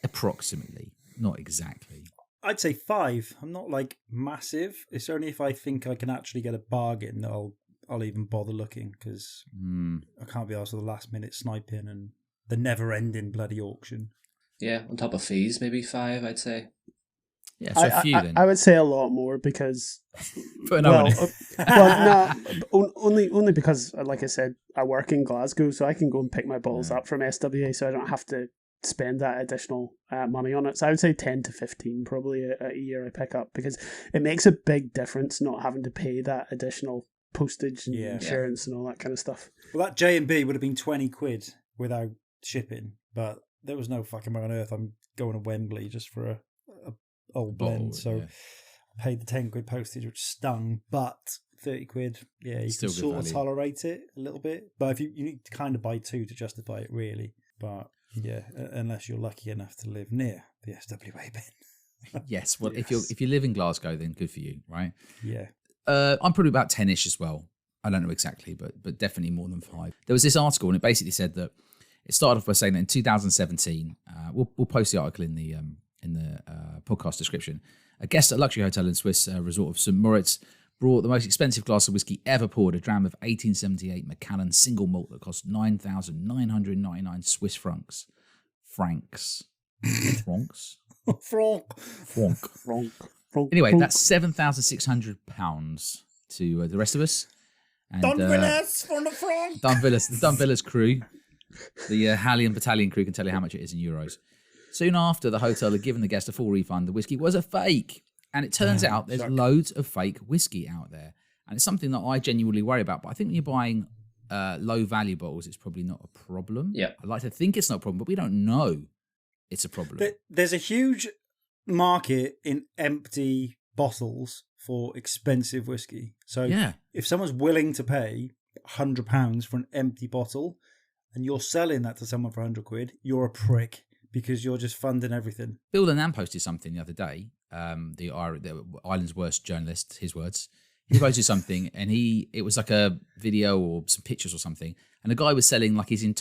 Approximately, not exactly. I'd say 5. I'm not like massive. It's only if I think I can actually get a bargain that I'll even bother looking, because I can't be asked for the last minute sniping and the never ending bloody auction. Yeah, on top of fees, maybe 5, I'd say. Yeah, so a few then. I would say a lot more because... only because, like I said, I work in Glasgow, so I can go and pick my bottles up from SWA, so I don't have to spend that additional money on it. So I would say 10 to 15 probably a year I pick up, because it makes a big difference not having to pay that additional postage and insurance and all that kind of stuff. Well, that J&B would have been 20 quid without shipping, but there was no fucking way on earth I'm going to Wembley just for a old blend. So I paid the 10 quid postage, which stung, but 30 quid, you Still can sort of value. tolerate it a little bit. But if you need to kind of buy 2 to justify it, really. But yeah, unless you're lucky enough to live near the SWA bin. Yes, well, if you live in Glasgow, then good for you, right? Yeah. I'm probably about 10-ish as well. I don't know exactly, but definitely more than 5. There was this article, and it basically said that it started off by saying that in 2017, we'll post the article in the podcast description. A guest at a luxury hotel in Swiss resort of St. Moritz brought the most expensive glass of whiskey ever poured, a dram of 1878 Macallan single malt that cost 9,999 Swiss francs. Francs. Franc. Anyway, that's £7,600 to the rest of us. And, Dunvillas from the front. The Dunvillas crew, the Hallion Battalion crew can tell you how much it is in euros. Soon after the hotel had given the guest a full refund, the whiskey was a fake. And it turns out there's loads of fake whiskey out there. And it's something that I genuinely worry about. But I think when you're buying low value bottles, it's probably not a problem. Yeah. I'd like to think it's not a problem, but we don't know it's a problem. There's a huge market in empty bottles for expensive whiskey. So if someone's willing to pay £100 for an empty bottle and you're selling that to someone for 100 quid, you're a prick, because you're just funding everything. Bill Lennon posted something the other day, the Ireland's worst journalist, his words. He posted something, and it was like a video or some pictures or something, and the guy was selling like an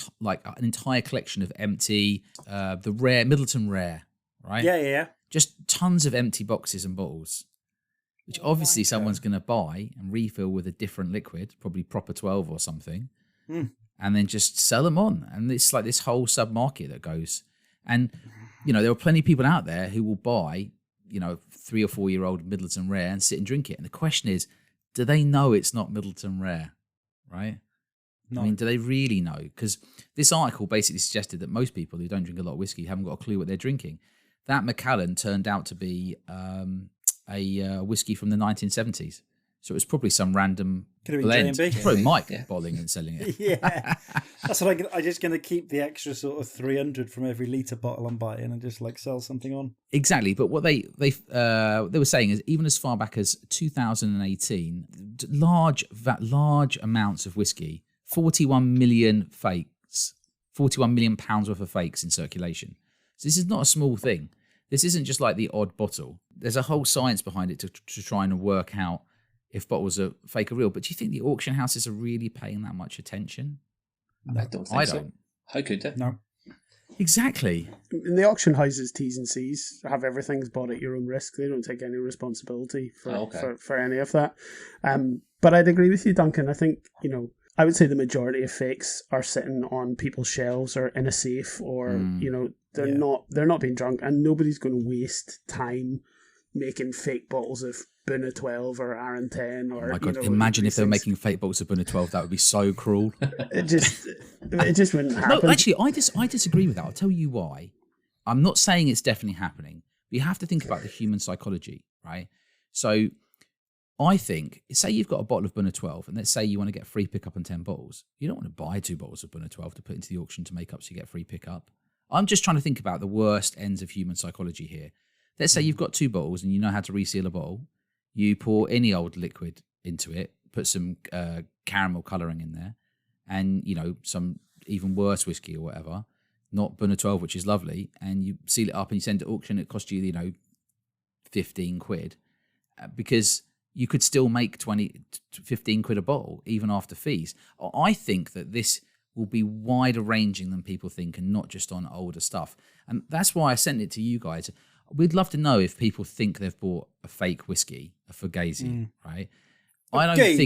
entire collection of empty, the rare Middleton Rare, right? Yeah. Just tons of empty boxes and bottles, which obviously someone's going to buy and refill with a different liquid, probably Proper 12 or something, and then just sell them on. And it's like this whole sub-market that goes. And, you know, there are plenty of people out there who will buy, 3 or 4 year old Middleton Rare and sit and drink it. And the question is, do they know it's not Middleton Rare, right? No. I mean, do they really know? Because this article basically suggested that most people who don't drink a lot of whiskey haven't got a clue what they're drinking. That Macallan turned out to be a whiskey from the 1970s. So it was probably some random blend. J&B. Probably Mike bottling and selling it. Yeah. That's what I'm just going to keep the extra sort of 300 from every litre bottle I'm buying and just like sell something on. Exactly. But what they were saying is even as far back as 2018, large amounts of whiskey, 41 million fakes, 41 million pounds worth of fakes in circulation. So this is not a small thing. This isn't just like the odd bottle. There's a whole science behind it to try and work out if bottles are fake or real. But do you think the auction houses are really paying that much attention? I don't think so. How could they? No. Exactly. In the auction houses, T's and C's have everything's bought at your own risk. They don't take any responsibility for any of that. But I'd agree with you, Duncan. I think, I would say the majority of fakes are sitting on people's shelves or in a safe, or they're not being drunk, and nobody's going to waste time making fake bottles of Buna 12 or Aaron 10 or. Oh my God! Imagine if they were making fake bottles of Buna 12. That would be so cruel. It just wouldn't happen. No, actually, I disagree with that. I'll tell you why. I'm not saying it's definitely happening, but you have to think about the human psychology, right? So I think, say you've got a bottle of Buna 12, and let's say you want to get free pickup on 10 bottles. You don't want to buy 2 bottles of Buna 12 to put into the auction to make up so you get free pickup. I'm just trying to think about the worst ends of human psychology here. Let's say you've got 2 bottles and you know how to reseal a bottle. You pour any old liquid into it, put some caramel colouring in there, and, some even worse whiskey or whatever, not Buna 12, which is lovely, and you seal it up and you send it to auction. It costs you, 15 quid, because you could still make 15 quid a bottle, even after fees. I think that this will be wider ranging than people think, and not just on older stuff. And that's why I sent it to you guys. We'd love to know if people think they've bought a fake whiskey, a Fugazi, right? I don't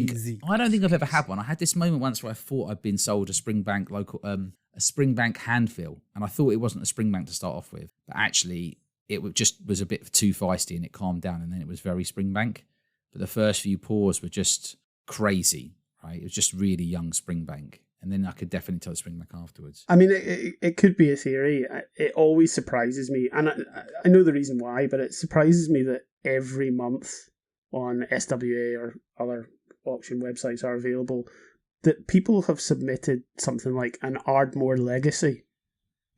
think I've ever had one. I had this moment once where I thought I'd been sold a Springbank a Springbank handfill, and I thought it wasn't a Springbank to start off with, but actually it just was a bit too feisty, and it calmed down, and then it was very Springbank. But the first few pours were just crazy, right? It was just really young Springbank. And then I could definitely tell Springbank afterwards. I mean, it could be a theory. It always surprises me. And I know the reason why, but it surprises me that every month on SWA or other auction websites are available, that people have submitted something like an Ardmore Legacy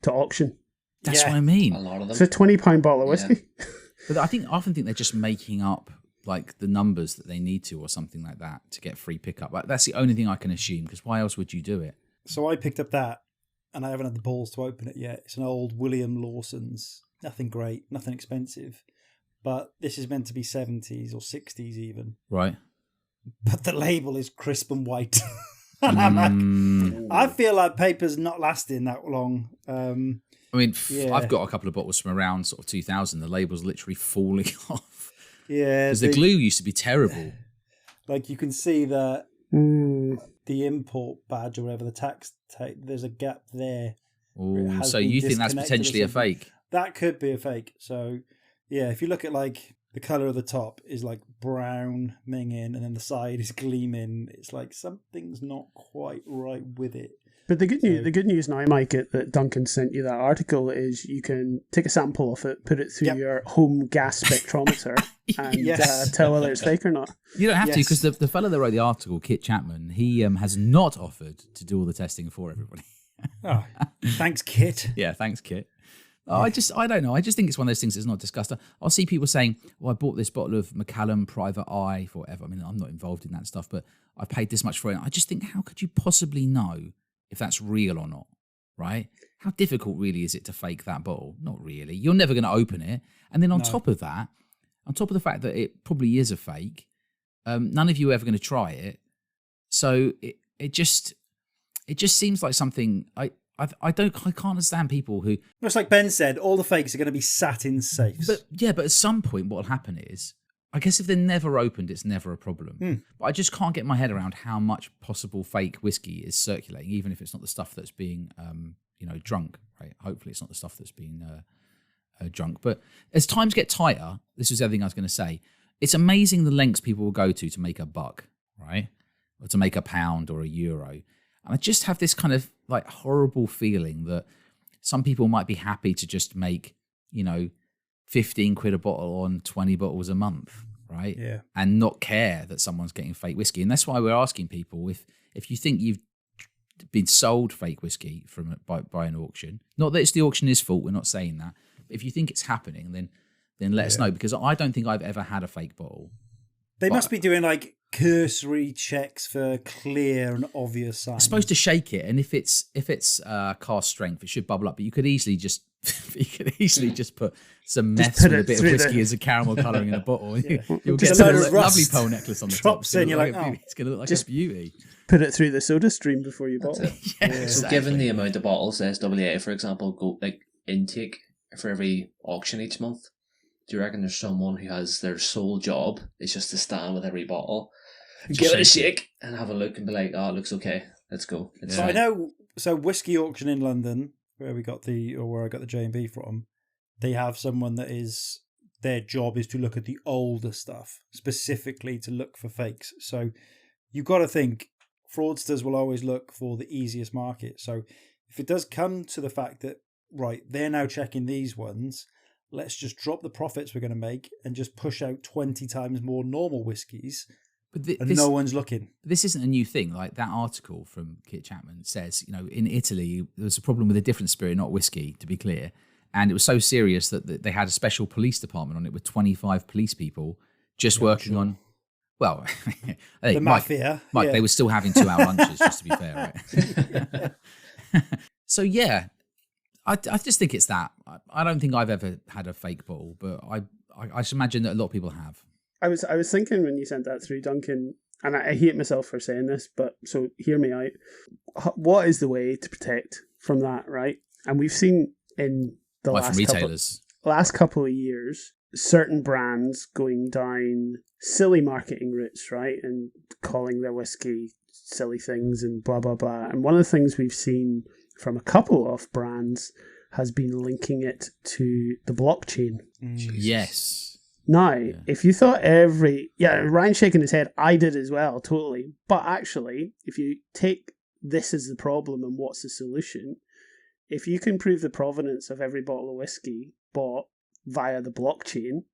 to auction. That's what I mean. A lot of them. It's a £20 bottle of whiskey. Yeah. But I often think they're just making up like the numbers that they need to, or something like that, to get free pickup. Like, that's the only thing I can assume, because why else would you do it? So I picked up that, and I haven't had the balls to open it yet. It's an old William Lawson's. Nothing great, nothing expensive. But this is meant to be 70s or 60s even. Right. But the label is crisp and white. And I'm like, I feel like paper's not lasting that long. I've got a couple of bottles from around sort of 2000. The label's literally falling off. Yeah. Because the glue used to be terrible. Like, you can see that the import badge or whatever, the tax tape, there's a gap there. Oh, so you think that's potentially a fake? That could be a fake. So, yeah, if you look at, like, the colour of the top is, like, brown minging, and then the side is gleaming. It's like something's not quite right with it. But the good news now, Mike, that Duncan sent you that article, is you can take a sample of it, put it through your home gas spectrometer, and tell whether it's fake or not. You don't have to, because the fellow that wrote the article, Kit Chapman, he has not offered to do all the testing for everybody. Oh, thanks, Kit. Yeah, thanks, Kit. I don't know. I just think it's one of those things that's not discussed. I'll see people saying, "Well, I bought this bottle of Macallan Private Eye for whatever." I mean, I'm not involved in that stuff, but I paid this much for it. I just think, how could you possibly know if that's real or not, right? How difficult really is it to fake that bottle? Not really. You're never going to open it. And then on top of that, on top of the fact that it probably is a fake, none of you are ever going to try it. So it just seems like something I can't understand people who... Just like Ben said, all the fakes are going to be sat in safes. But at some point what will happen is, I guess if they're never opened, it's never a problem. But I just can't get my head around how much possible fake whiskey is circulating, even if it's not the stuff that's being, drunk. Right? Hopefully, it's not the stuff that's being drunk. But as times get tighter, this is the other thing I was going to say. It's amazing the lengths people will go to make a buck, right, or to make £1 or €1. And I just have this kind of like horrible feeling that some people might be happy to just make, 15 quid a bottle on 20 bottles a month, right? Yeah. And not care that someone's getting fake whiskey. And that's why we're asking people, if you think you've been sold fake whiskey by an auction, not that it's the auctioneer's fault, we're not saying that. But if you think it's happening, then let us know, because I don't think I've ever had a fake bottle. They must be doing like cursory checks for clear and obvious signs. It's supposed to shake it, and if it's cast strength, it should bubble up. But you could easily just put some meth with a bit of whiskey as a caramel colouring in a bottle. Yeah. You'll get a lovely pearl necklace on the top. It's going to look like a beauty. Put it through the soda stream before you bottle it. Yeah, So exactly. given the amount of bottles SWA, for example, go like intake for every auction each month, do you reckon there's someone who has their sole job is just to stand with every bottle give it a shake and have a look and be like, oh, it looks okay. Let's go. So I know. So Whisky Auction in London, where I got the J&B from, they have someone that is their job is to look at the older stuff, specifically to look for fakes. So you've got to think fraudsters will always look for the easiest market. So if it does come to the fact that, right, they're now checking these ones, let's just drop the profits we're going to make and just push out 20 times more normal whiskies. And no one's looking. This isn't a new thing. Like that article from Kit Chapman says, in Italy, there was a problem with a different spirit, not whiskey, to be clear. And it was so serious that they had a special police department on it with 25 police people just working on, well, hey, the mafia. Mike, they were still having 2-hour lunches, just to be fair, right? So, yeah, I just think it's that. I don't think I've ever had a fake bottle, but I should imagine that a lot of people have. I was thinking when you sent that through, Duncan, and I hate myself for saying this, but so hear me out. What is the way to protect from that, right? And we've seen in the last couple of years, certain brands going down silly marketing routes, right? And calling their whiskey silly things and blah, blah, blah. And one of the things we've seen from a couple of brands has been linking it to the blockchain. Yes. Now, if you thought Ryan's shaking his head, I did as well, totally. But actually, if you take this as the problem and what's the solution, if you can prove the provenance of every bottle of whiskey bought via the blockchain,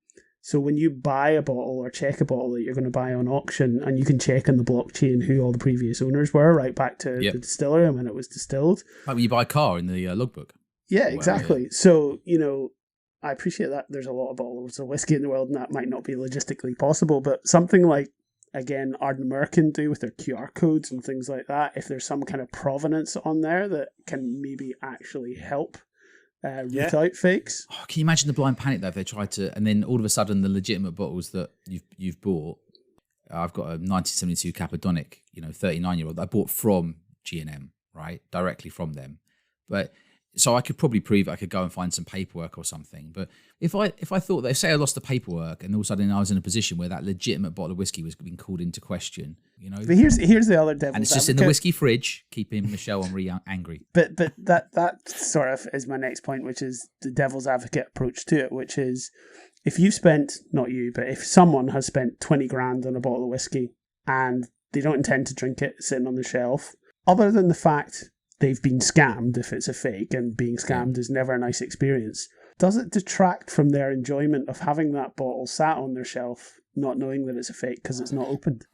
so when you buy a bottle or check a bottle that you're going to buy on auction, and you can check on the blockchain who all the previous owners were, right back to the distillery and when it was distilled. Like when you buy a car in the logbook. Yeah, exactly. So, I appreciate that there's a lot of bottles of whiskey in the world and that might not be logistically possible, but something like, again, Ardnamurchan do with their QR codes and things like that, if there's some kind of provenance on there that can maybe actually help root out fakes. Oh, can you imagine the blind panic though if they tried to, and then all of a sudden the legitimate bottles that you've bought, I've got a 1972 Capadonic, 39-year-old that I bought from G&M, right, directly from them, but so I could probably prove I could go and find some paperwork or something. But if I thought that, say I lost the paperwork and all of a sudden I was in a position where that legitimate bottle of whiskey was being called into question, But here's the other devil's and it's just advocate. In the whiskey fridge, keeping Michelle Henry angry. But that sort of is my next point, which is the devil's advocate approach to it, which is if you've spent, not you, but if someone has spent 20 grand on a bottle of whiskey and they don't intend to drink it sitting on the shelf, other than the fact they've been scammed if it's a fake, and being scammed is never a nice experience, does it detract from their enjoyment of having that bottle sat on their shelf, not knowing that it's a fake because it's not opened?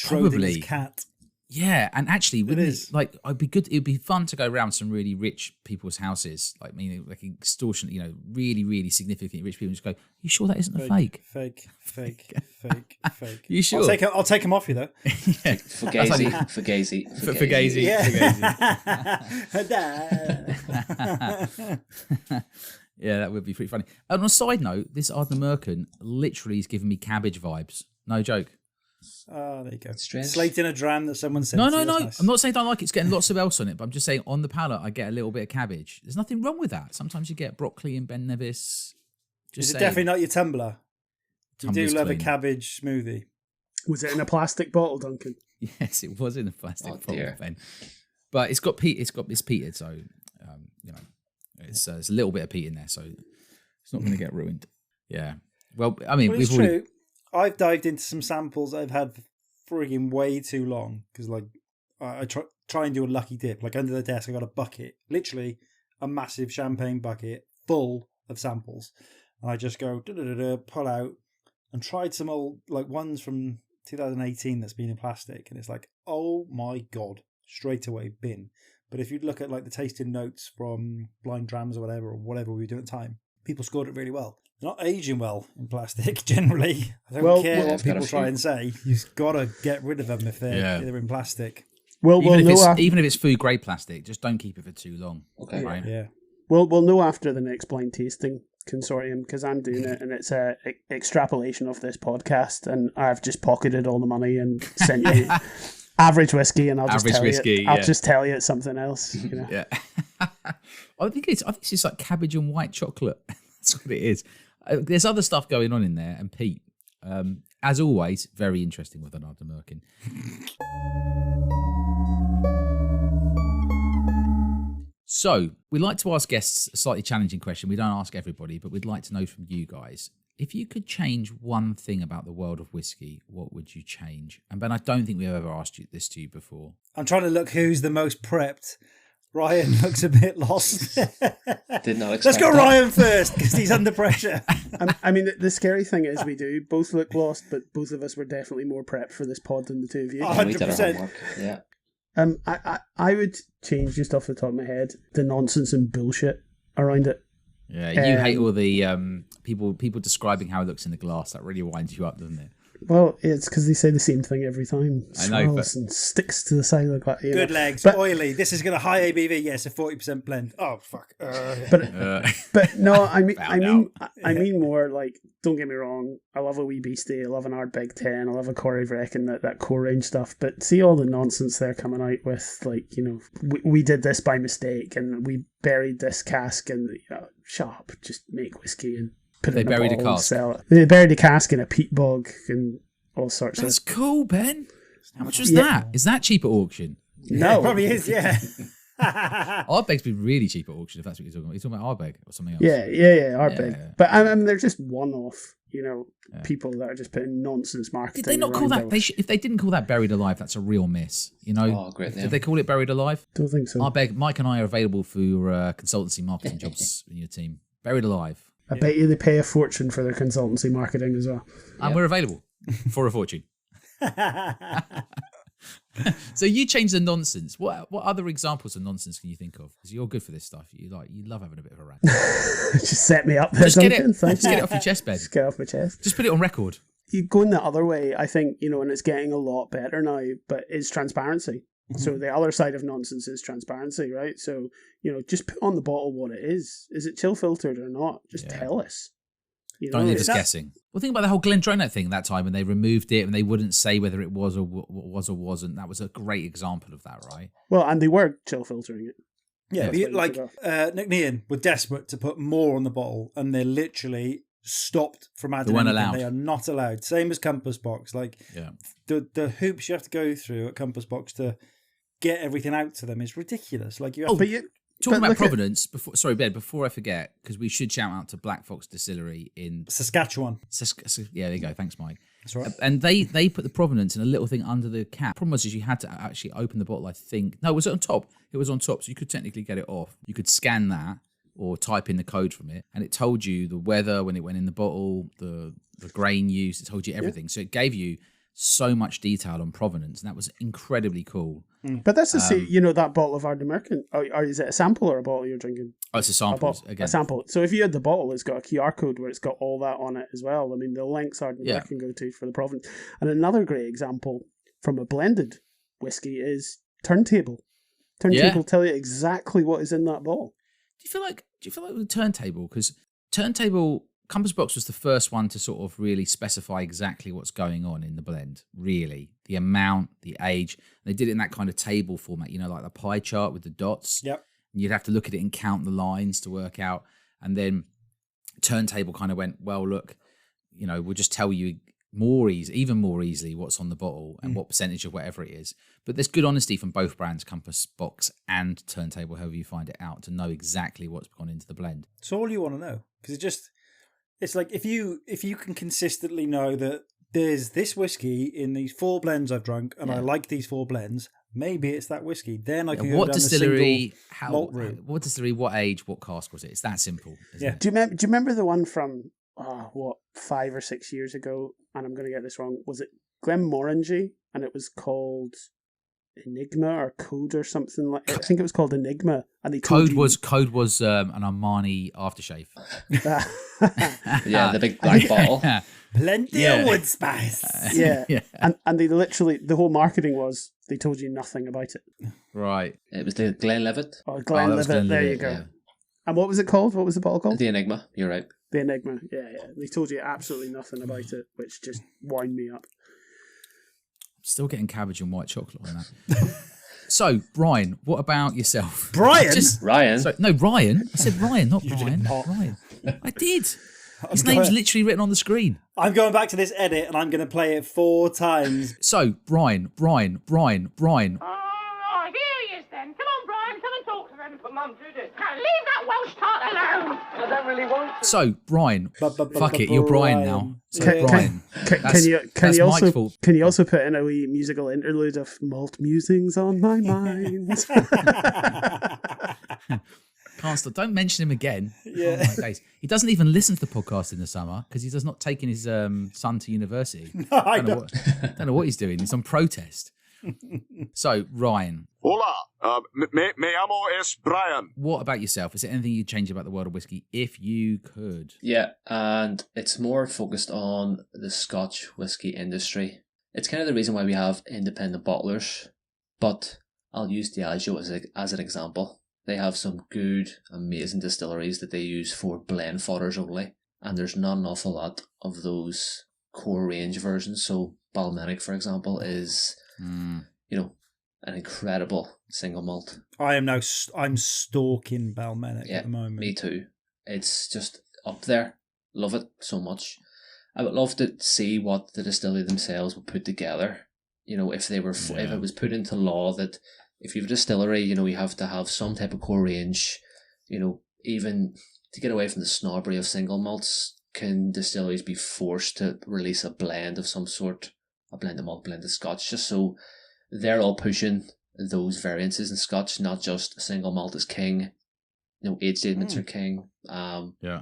Probably. Cat. Yeah, and actually, it'd be fun to go around some really rich people's houses, like extortion, really, really significantly rich people, and just go, you sure that isn't a fake? Fake. You sure? I'll take him off you though. Fugazi. Yeah, that would be pretty funny. And on a side note, this Ardnamurchan literally is giving me cabbage vibes. No joke. Oh, there you go. Strange. Slate in a dram that someone sent. No. Nice. I'm not saying I don't like it. It's getting lots of else on it, but I'm just saying on the palate, I get a little bit of cabbage. There's nothing wrong with that. Sometimes you get broccoli and Ben Nevis. Is it definitely not your tumbler? You do love clean. A cabbage smoothie. Was it in a plastic bottle, Duncan? Yes, it was in a plastic bottle, dear. Ben. But it's peated, so it's a little bit of peat in there, so it's not going to get ruined. Yeah. Well, I mean, it's true. I've dived into some samples I've had for frigging way too long because, I try and do a lucky dip. Like under the desk, I got a bucket, literally a massive champagne bucket full of samples, and I just go pull out and tried some old ones from 2018 that's been in plastic, and it's like, oh my god, straight away bin. But if you look at the tasting notes from blind drams or whatever we were doing at the time, people scored it really well. They're not aging well in plastic generally. I don't care what people try and say. You've got to get rid of them if they're in plastic. Even if it's food grade plastic, just don't keep it for too long. Okay. Right? Yeah. We'll know after the next blind tasting consortium because I'm doing it and it's a extrapolation of this podcast, and I've just pocketed all the money and sent you average whiskey, and I'll just tell you it's something else. Yeah. I think it's just like cabbage and white chocolate. That's what it is. There's other stuff going on in there, and peat. as always, very interesting with an Ardnamurchan. So, we like to ask guests a slightly challenging question. We don't ask everybody, but we'd like to know from you guys. If you could change one thing about the world of whiskey, what would you change? And Ben, I don't think we've ever asked you this to you before. I'm trying to look who's the most prepped. Ryan looks a bit lost. Did not expect Let's go that. Ryan first, because he's under pressure. I mean, the scary thing is we do both look lost, but both of us were definitely more prepped for this pod than the two of you. Yeah, we did our 100%. homework. Yeah. I would change, just off the top of my head, the nonsense and bullshit around it. Yeah, you hate all the people describing how it looks in the glass. That really winds you up, doesn't it? Well, it's because they say the same thing every time. I know, Swirls and sticks to the side of the glass. Good legs, But- oily. This is going to high ABV. Yes, a 40% blend. Oh, fuck. But no, I Found mean more like, don't get me wrong, I love a wee beastie, I love an Ard Big 10, I love a Corey Vrecken, that core range stuff, but see all the nonsense they're coming out with, like, you know, we did this by mistake and we buried this cask and, you know, shut up, just make whiskey and put They it in buried a bottle and cask. sell it. They buried a cask in a peat bog and all sorts That's of... cool, Ben. How much was Yeah. that? Is that cheap at auction? No. It probably is, yeah. Ardbeg's been really cheap at auction, if that's what you're talking about. You're talking about Ardbeg or something else? Yeah, Ard Big. Yeah. But I mean, they're just one-off, you know, people that are just putting nonsense marketing. Did they not call around that? it. If they didn't call that Buried Alive, that's a real miss. You know? Oh, great name. Did they call it Buried Alive? Don't think so. Ardbeg, Mike and I are available for consultancy marketing jobs in your team. Buried Alive. I bet you they pay a fortune for their consultancy marketing as well. And we're available for a fortune. So you change the nonsense. What other examples of nonsense can you think of? Because you're good for this stuff. You love having a bit of a rant. Just set me up there, Just get Duncan. it. Thank Just you. get it off your chest, Ben. Just get it off my chest. Just put it on record. You go in the other way, I think, you know, and it's getting a lot better now, but is transparency. So the other side of nonsense is transparency, right? So, you know, just put on the bottle what it is. Is it chill filtered or not? Just tell us. You know, Don't leave us it's- guessing. Well, think about the whole Glendronach thing that time when they removed it and they wouldn't say whether it was or wasn't. That was a great example of that, right? Well, and they were chill filtering it. Yeah, That's what you like took off. Nick Nean were desperate to put more on the bottle, and they literally stopped from adding weren't anything. allowed. They are not allowed. Same as Compass Box. Like Yeah. the hoops you have to go through at Compass Box to get everything out to them is ridiculous. Like you have But you, Talking but about look at- Provenance, before I forget, because we should shout out to Black Fox Distillery in Saskatchewan. yeah, there you go. Thanks, Mike. That's right. And they put the Provenance in a little thing under the cap. Problem was is you had to actually open the bottle. I think no, was it on top? It was on top, so you could technically get it off. You could scan that or type in the code from it, and it told you the weather when it went in the bottle, the grain use. It told you everything. So it gave you so much detail on provenance, and that was incredibly cool. But that's the same, you know, that bottle of Ardnamurchan. Or is it a sample or a bottle you're drinking? Oh, it's a sample again. A sample. So if you had the bottle, it's got a QR code where it's got all that on it as well. I mean, the links Ardnamurchan go to for the province. And another great example from a blended whiskey is Turntable. Turntable tell you exactly what is in that bottle. Do you feel like with Turntable, because Turntable Compass Box was the first one to sort of really specify exactly what's going on in the blend, really. The amount, the age. They did it in that kind of table format, you know, like the pie chart with the dots. Yep. And you'd have to look at it and count the lines to work out. And then Turntable kind of went, well, look, you know, we'll just tell you even more easily what's on the bottle and what percentage of whatever it is. But there's good honesty from both brands, Compass Box and Turntable, however you find it out, to know exactly what's gone into the blend. It's all you want to know, because it's like if you can consistently know that there's this whiskey in these 4 blends I've drunk and I like these 4 blends, maybe it's that whiskey. Then I can go What down distillery, the malt route. what distillery, what age, what cask was it? It's that simple. Isn't it? Do you remember the one from, 5 or 6 years ago? And I'm going to get this wrong. Was it Glenmorangie? And it was called Enigma or Code or something like. I think it was called Enigma. And they told Code was an Armani aftershave. Yeah, the big black bottle. Plenty of wood spice. Yeah. Yeah. And they literally, the whole marketing was they told you nothing about it. Right. It was the Glenlivet. Oh, that was Glenlivet, there Glenlivet, you go. yeah. And what was it called? What was the bottle called? The Enigma, you're right. The Enigma. Yeah. They told you absolutely nothing about it, which just wound me up. Still getting cabbage and white chocolate on that. So, Brian, what about yourself? Brian? Ryan. No, Ryan. I said Ryan, not Brian. did not. Ryan. I did. His name's literally written on the screen. I'm going back to this edit and I'm going to play it 4 times. So, Brian. Oh, here he is then. Come on, Brian, come and talk to them. But Mum, Judith. Now, leave that Welsh tart alone. I don't really want to. So, Brian. Fuck it, you're Brian now. So, Brian. Can you also put in a wee musical interlude of Malt Musings on My Mind? Can't stop. Don't mention him again. Yeah. Oh my days. He doesn't even listen to the podcast in the summer because he does not taking his son to university. No, I don't. Don't know what he's doing. He's on protest. So, Ryan. Hola, me llamo es Brian. What about yourself? Is there anything you'd change about the world of whiskey if you could? Yeah, and it's more focused on the Scotch whiskey industry. It's kind of the reason why we have independent bottlers, but I'll use Diageo as an example. They have some good, amazing distilleries that they use for blend fodders only, and there's not an awful lot of those core range versions. So Balmenic, for example, is an incredible single malt. I'm stalking Balmenic at the moment. Me too. It's just up there. Love it so much. I would love to see what the distillery themselves would put together. If they were, if it was put into law that if you have a distillery, you have to have some type of core range. Even to get away from the snobbery of single malts, can distilleries be forced to release a blend of some sort, a blend of malt, blend of Scotch, just so they're all pushing those variances in Scotch, not just single malt is king, age statements are king.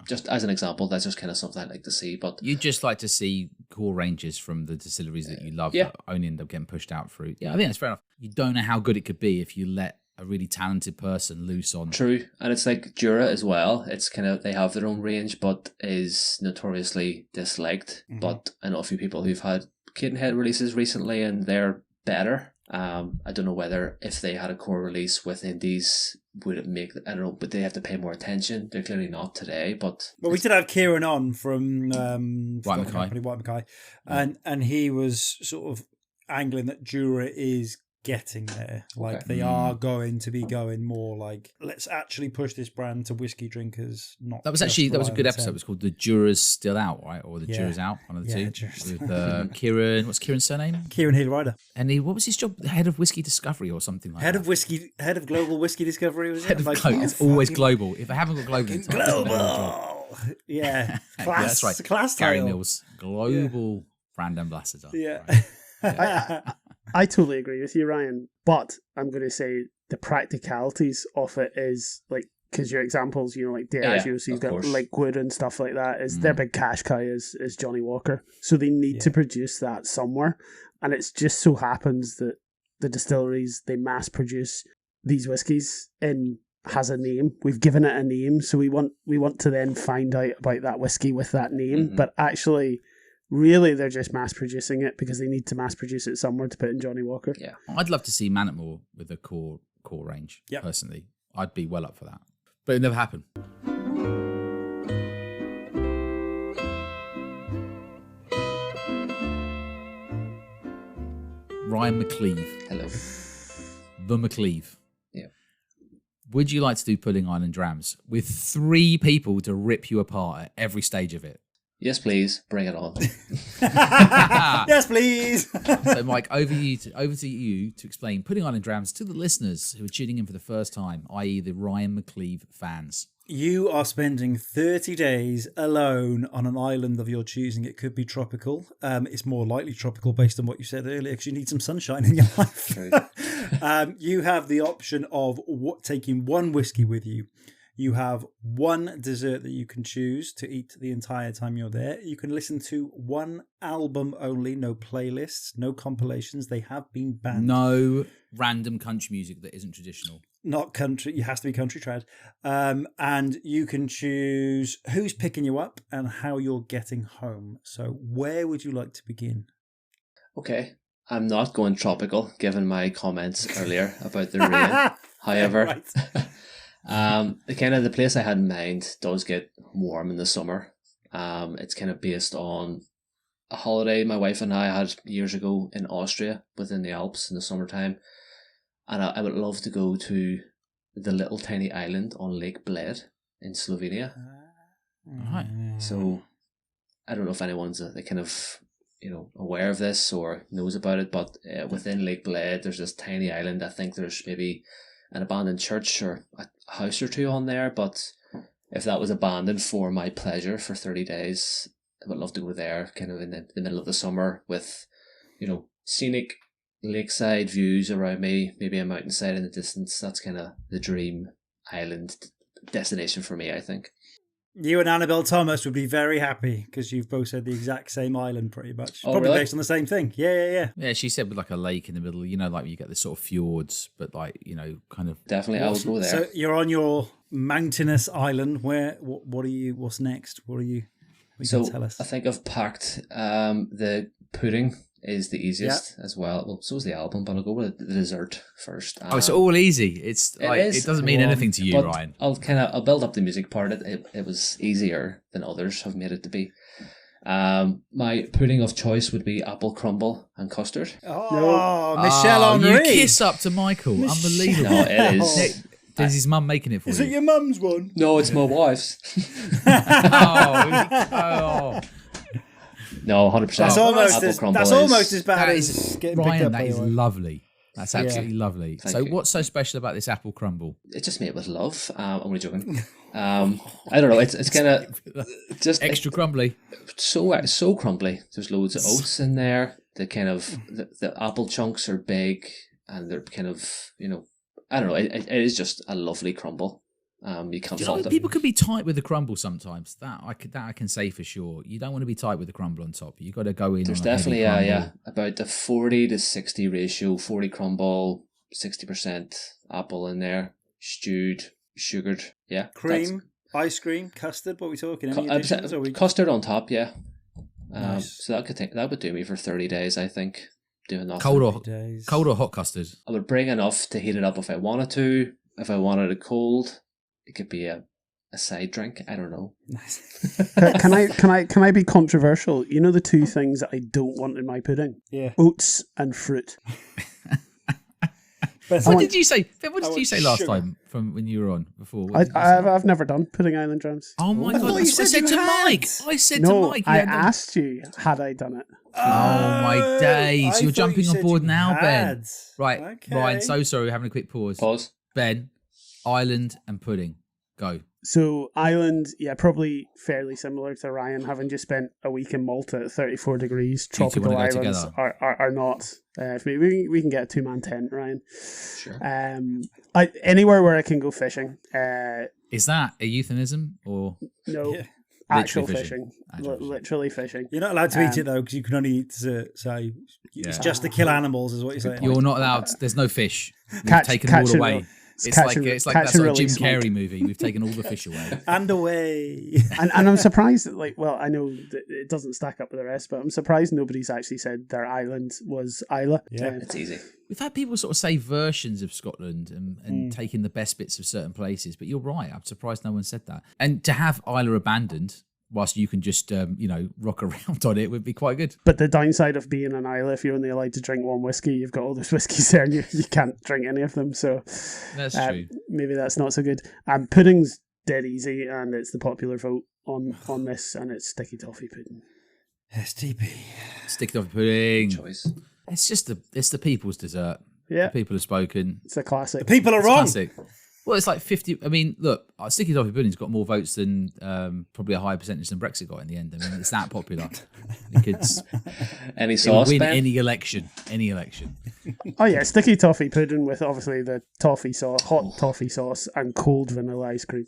Just as an example, that's just kind of something I'd like to see. But you'd just like to see core ranges from the distilleries that you love that only end up getting pushed out through. Yeah, I think that's fair enough. You don't know how good it could be if you let a really talented person loose on. True, and it's like Jura as well. It's kind of, they have their own range, but is notoriously disliked. Mm-hmm. But I know a few people who've had Cadenhead releases recently, and they're better. I don't know whether if they had a core release with indies, would it make, I don't know, but they have to pay more attention. They're clearly not today, but... Well, we did have Kieran on from White Mackay, and he was sort of angling that Jura is getting there. Like, they are going to be going more like, let's actually push this brand to whiskey drinkers. That was a good episode. It was called The Jura's Still Out, right? Or The Jura's Out, one of the two. With Kieran, what's Kieran's surname? Kieran Healy-Ryder. And what was his job? Head of Whiskey Discovery or something like that? Head of Global Whiskey Discovery, was it? It's always global. If I haven't got global, it's global. Yeah. Class, that's right. Class Gary title. Mills, global brand ambassador. Yeah. Right. I totally agree with you, Ryan. But I'm going to say the practicalities of it is like, because your examples, like Diageo, so you've got Lakewood and stuff like that, is their big cash cow is Johnny Walker. So they need to produce that somewhere. And it's just so happens that the distilleries, they mass produce these whiskies has a name. We've given it a name. So we want to then find out about that whiskey with that name. Mm-hmm. But actually... really, they're just mass producing it because they need to mass produce it somewhere to put in Johnny Walker. Yeah, I'd love to see Manatmore with a core range. Yep. Personally, I'd be well up for that, but it never happened. Ryan McCleave. Hello. The McCleave. Yeah. Would you like to do Pudding Island Drams with 3 people to rip you apart at every stage of it? Yes, please. Bring it on. Yes, please. So, Mike, over to you to explain Pudding Island Drams to the listeners who are tuning in for the first time, i.e. the Ryan McCleave fans. You are spending 30 days alone on an island of your choosing. It could be tropical. It's more likely tropical based on what you said earlier because you need some sunshine in your life. You have the option of taking one whiskey with you. You have one dessert that you can choose to eat the entire time you're there. You can listen to one album only, no playlists, no compilations. They have been banned. No random country music that isn't traditional. Not country. It has to be country trad. And you can choose who's picking you up and how you're getting home. So where would you like to begin? Okay. I'm not going tropical, given my comments earlier about the rain. However... the place I had in mind does get warm in the summer. It's kind of based on a holiday my wife and I had years ago in Austria within the Alps in the summertime, and I would love to go to the little tiny island on Lake Bled in Slovenia. Right. So I don't know if anyone's kind of aware of this or knows about it, but within Lake Blade there's this tiny island. I think there's maybe an abandoned church or a house or two on there, but if that was abandoned for my pleasure for 30 days, I would love to go there kind of in the middle of the summer with scenic lakeside views around me, maybe a mountainside in the distance. That's kind of the dream island destination for me, I think. You and Annabelle Thomas would be very happy because you've both said the exact same island pretty much. Oh, Probably really? based on the same thing. Yeah. Yeah, she said with like a lake in the middle, like you get this sort of fjords, but like, kind of. Definitely, I will go there. So you're on your mountainous island. What's next? What you can tell us? I think I've packed the pudding is the easiest as well. Well, so is the album, but I'll go with the dessert first. It's all easy. It doesn't mean anything to you, but Ryan. I'll build up the music part. It was easier than others have made it to be. My pudding of choice would be apple crumble and custard. Oh, Michelle Henry. You kiss up to Michael. Unbelievable. No, it is. Is his mum making it for you? Is it your mum's one? No, it's my wife's. Oh. No, 100%. That's almost as bad That as is, getting picked Ryan, up that by is your wife. lovely. That's absolutely lovely. Thank So you. what's so special about this apple crumble? It's just made with love. I'm only joking. I don't know. It's kind of just Extra crumbly. so crumbly. There's loads of oats in there. The kind of the apple chunks are big and they're kind of I don't know. It is just a lovely crumble. You can't fault it. People can be tight with the crumble sometimes. That I can say for sure. You don't want to be tight with the crumble on top. You got to go in. There's on a heavy definitely crumble. about the 40 to 60 ratio. 40 crumble, 60% apple in there, stewed, sugared. Yeah, Cream, ice cream, custard. What are we talking? Any additions? Or custard on top. Yeah. Nice. So that would do me for 30 days. I think doing nothing. Cold or hot custard. I would bring enough to heat it up if I wanted to. If I wanted it cold, it could be a side drink. I don't know. Can I be controversial? You know the two things that I don't want in my pudding? Yeah. Oats and fruit. What did you say? What did you say last sugar. time from when you were on before? What did you say? I've never done pudding island drums. Oh my I god! thought you That's what I said said you to had. Mike. I said No, to Mike. I yeah, asked you, had I done it? Oh my days! I You're thought jumping you on said board you now, Ben. had. Right, Okay. Ryan. So sorry, we're having a quick pause. Pause. Ben, island and pudding. Go. So island, probably fairly similar to Ryan, having just spent a week in Malta at 34 degrees. Do you two Tropical wanna go islands together? are not. Maybe we can get a 2-man tent, Ryan. Sure. Anywhere where I can go fishing. Is that a euphemism or? No, Yeah. actual Literally fishing. Actual fishing. Literally fishing. You're not allowed to eat it though, because you can only eat dessert. So it's Yeah. just to kill animals, is what you're saying. You're not allowed. There's no fish. We've Catch- taken catch them all and away. re- It's catch like and- it's like catch that and sort of Jim release, Carrey Mike. movie. We've taken all the fish away. And away. and I'm surprised that, I know that it doesn't stack up with the rest, but I'm surprised nobody's actually said their island was Isla. Yeah. It's easy. We've had people sort of say versions of Scotland and taking the best bits of certain places, but you're right. I'm surprised no one said that. And to have Isla abandoned, whilst you can just rock around on it, would be quite good. But the downside of being an Isla, if you're only allowed to drink one whiskey, you've got all those whiskies there and you can't drink any of them. So That's true. maybe that's not so good. Pudding's dead easy, and it's the popular vote on this, and it's sticky toffee pudding. STP. Stick it off pudding. Choice. It's the people's dessert. Yeah, The people have spoken. it's a classic. The people are It's wrong. classic. Well, it's like 50. I mean, look, Sticky Toffee Pudding's got more votes than probably a higher percentage than Brexit got in the end. I mean, it's that popular. It Any would sauce, win Ben? any election. Any election. Oh yeah, sticky toffee pudding with obviously the toffee sauce, hot toffee sauce, and cold vanilla ice cream.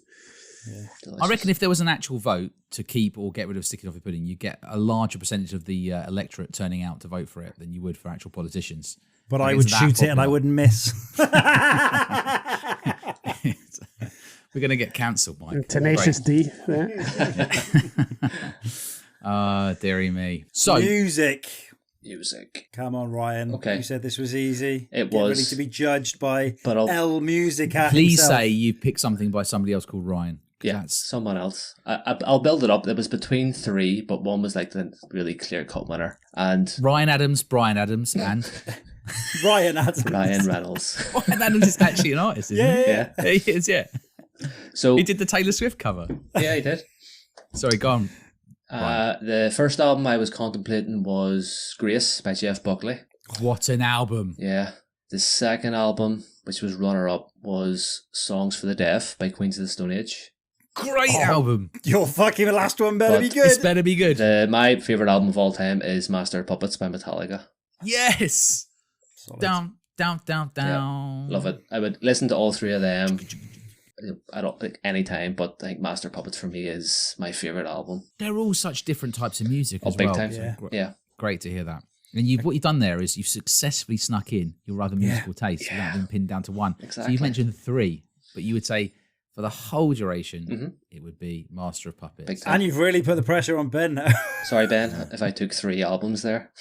I reckon if there was an actual vote to keep or get rid of Sticky Toffee Pudding, you'd get a larger percentage of the electorate turning out to vote for it than you would for actual politicians. But Like, I it's would that shoot it and I popular. wouldn't miss. We're going to get cancelled, Mike. And Tenacious D. Yeah. Dearie me. So, Music. Music. Come on, Ryan. Okay. You said this was easy. It Get was. ready to be judged by But I'll- El Musica please himself. say you picked something by somebody else called Ryan. 'Cause Yeah, that's- someone else. I'll build it up. It was between three, but one was like the really clear-cut winner. And Ryan Adams, Brian Adams, and Ryan Adams. Ryan Reynolds. Ryan Adams is actually an artist, isn't he? Yeah. He is, yeah. So He did the Taylor Swift cover. yeah, he did. Sorry, go on. The first album I was contemplating was Grace by Jeff Buckley. What an album. Yeah. The second album, which was runner-up, was Songs for the Deaf by Queens of the Stone Age. Great album. Your fucking last one better be good. It's better be good. My favourite album of all time is Master of Puppets by Metallica. Yes. Solid. Down. Yeah, love it. I would listen to all three of them. I don't think any time, but I think Master of Puppets for me is my favourite album. They're all such different types of music as big well. time. Yeah. Great to hear that. And what you've done there is you've successfully snuck in your other musical tastes without being pinned down to one. Exactly. So you mentioned 3, but you would say for the whole duration, it would be Master of Puppets. Big time. And you've really put the pressure on Ben now. Sorry, Ben, if I took 3 albums there.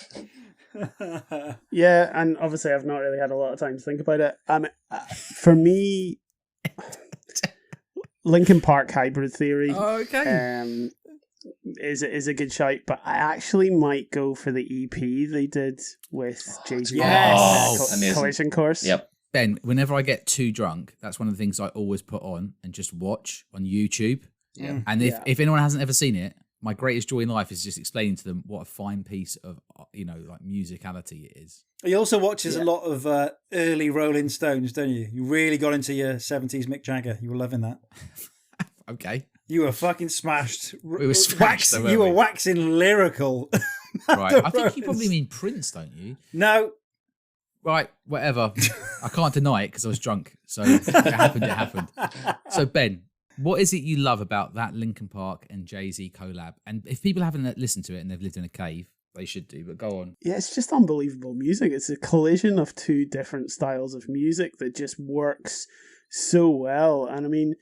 Yeah, and obviously I've not really had a lot of time to think about it. For me, Linkin Park Hybrid Theory is a good shout, but I actually might go for the EP they did with Jay-Z. Amazing. Collision Course. Yep. Ben, whenever I get too drunk, that's one of the things I always put on and just watch on YouTube. Yeah. And if anyone hasn't ever seen it, my greatest joy in life is just explaining to them what a fine piece of, like musicality it is. He also watches a lot of early Rolling Stones, don't you? You really got into your 70s Mick Jagger. You were loving that. Okay. You were fucking smashed. We were smashed, though, weren't you were we? waxing lyrical. Right. I think you probably mean Prince, don't you? No. Right, whatever. I can't deny it because I was drunk. So if it happened, it happened. So Ben, what is it you love about that Linkin Park and Jay-Z collab? And if people haven't listened to it and they've lived in a cave, they should do, but go on. Yeah, it's just unbelievable music. It's a collision of 2 different styles of music that just works so well. And I mean,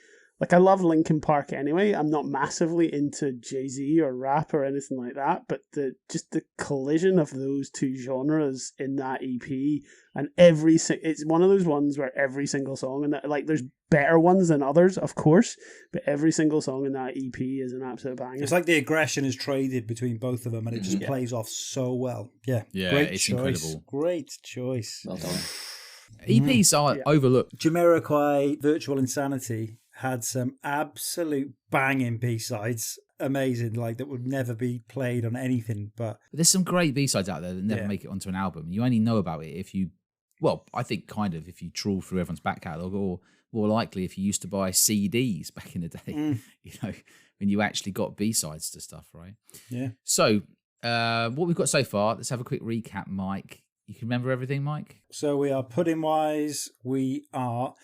I love Linkin Park anyway. I'm not massively into Jay-Z or rap or anything like that, but the collision of those 2 genres in that EP, and it's one of those ones where every single song, and there's better ones than others, of course, but every single song in that EP is an absolute banger. It's like the aggression is traded between both of them, and it just plays off so well. Yeah, great it's choice. incredible. Great choice. Well done. EPs are overlooked. Jamiroquai, Virtual Insanity had some absolute banging B-sides. Amazing, that would never be played on anything. But There's some great B-sides out there that never make it onto an album. You only know about it if you, I think if you trawl through everyone's back catalogue, or more likely if you used to buy CDs back in the day, when you actually got B-sides to stuff, right? Yeah. So, what we've got so far, let's have a quick recap, Mike. You can remember everything, Mike? So we are pudding-wise, we are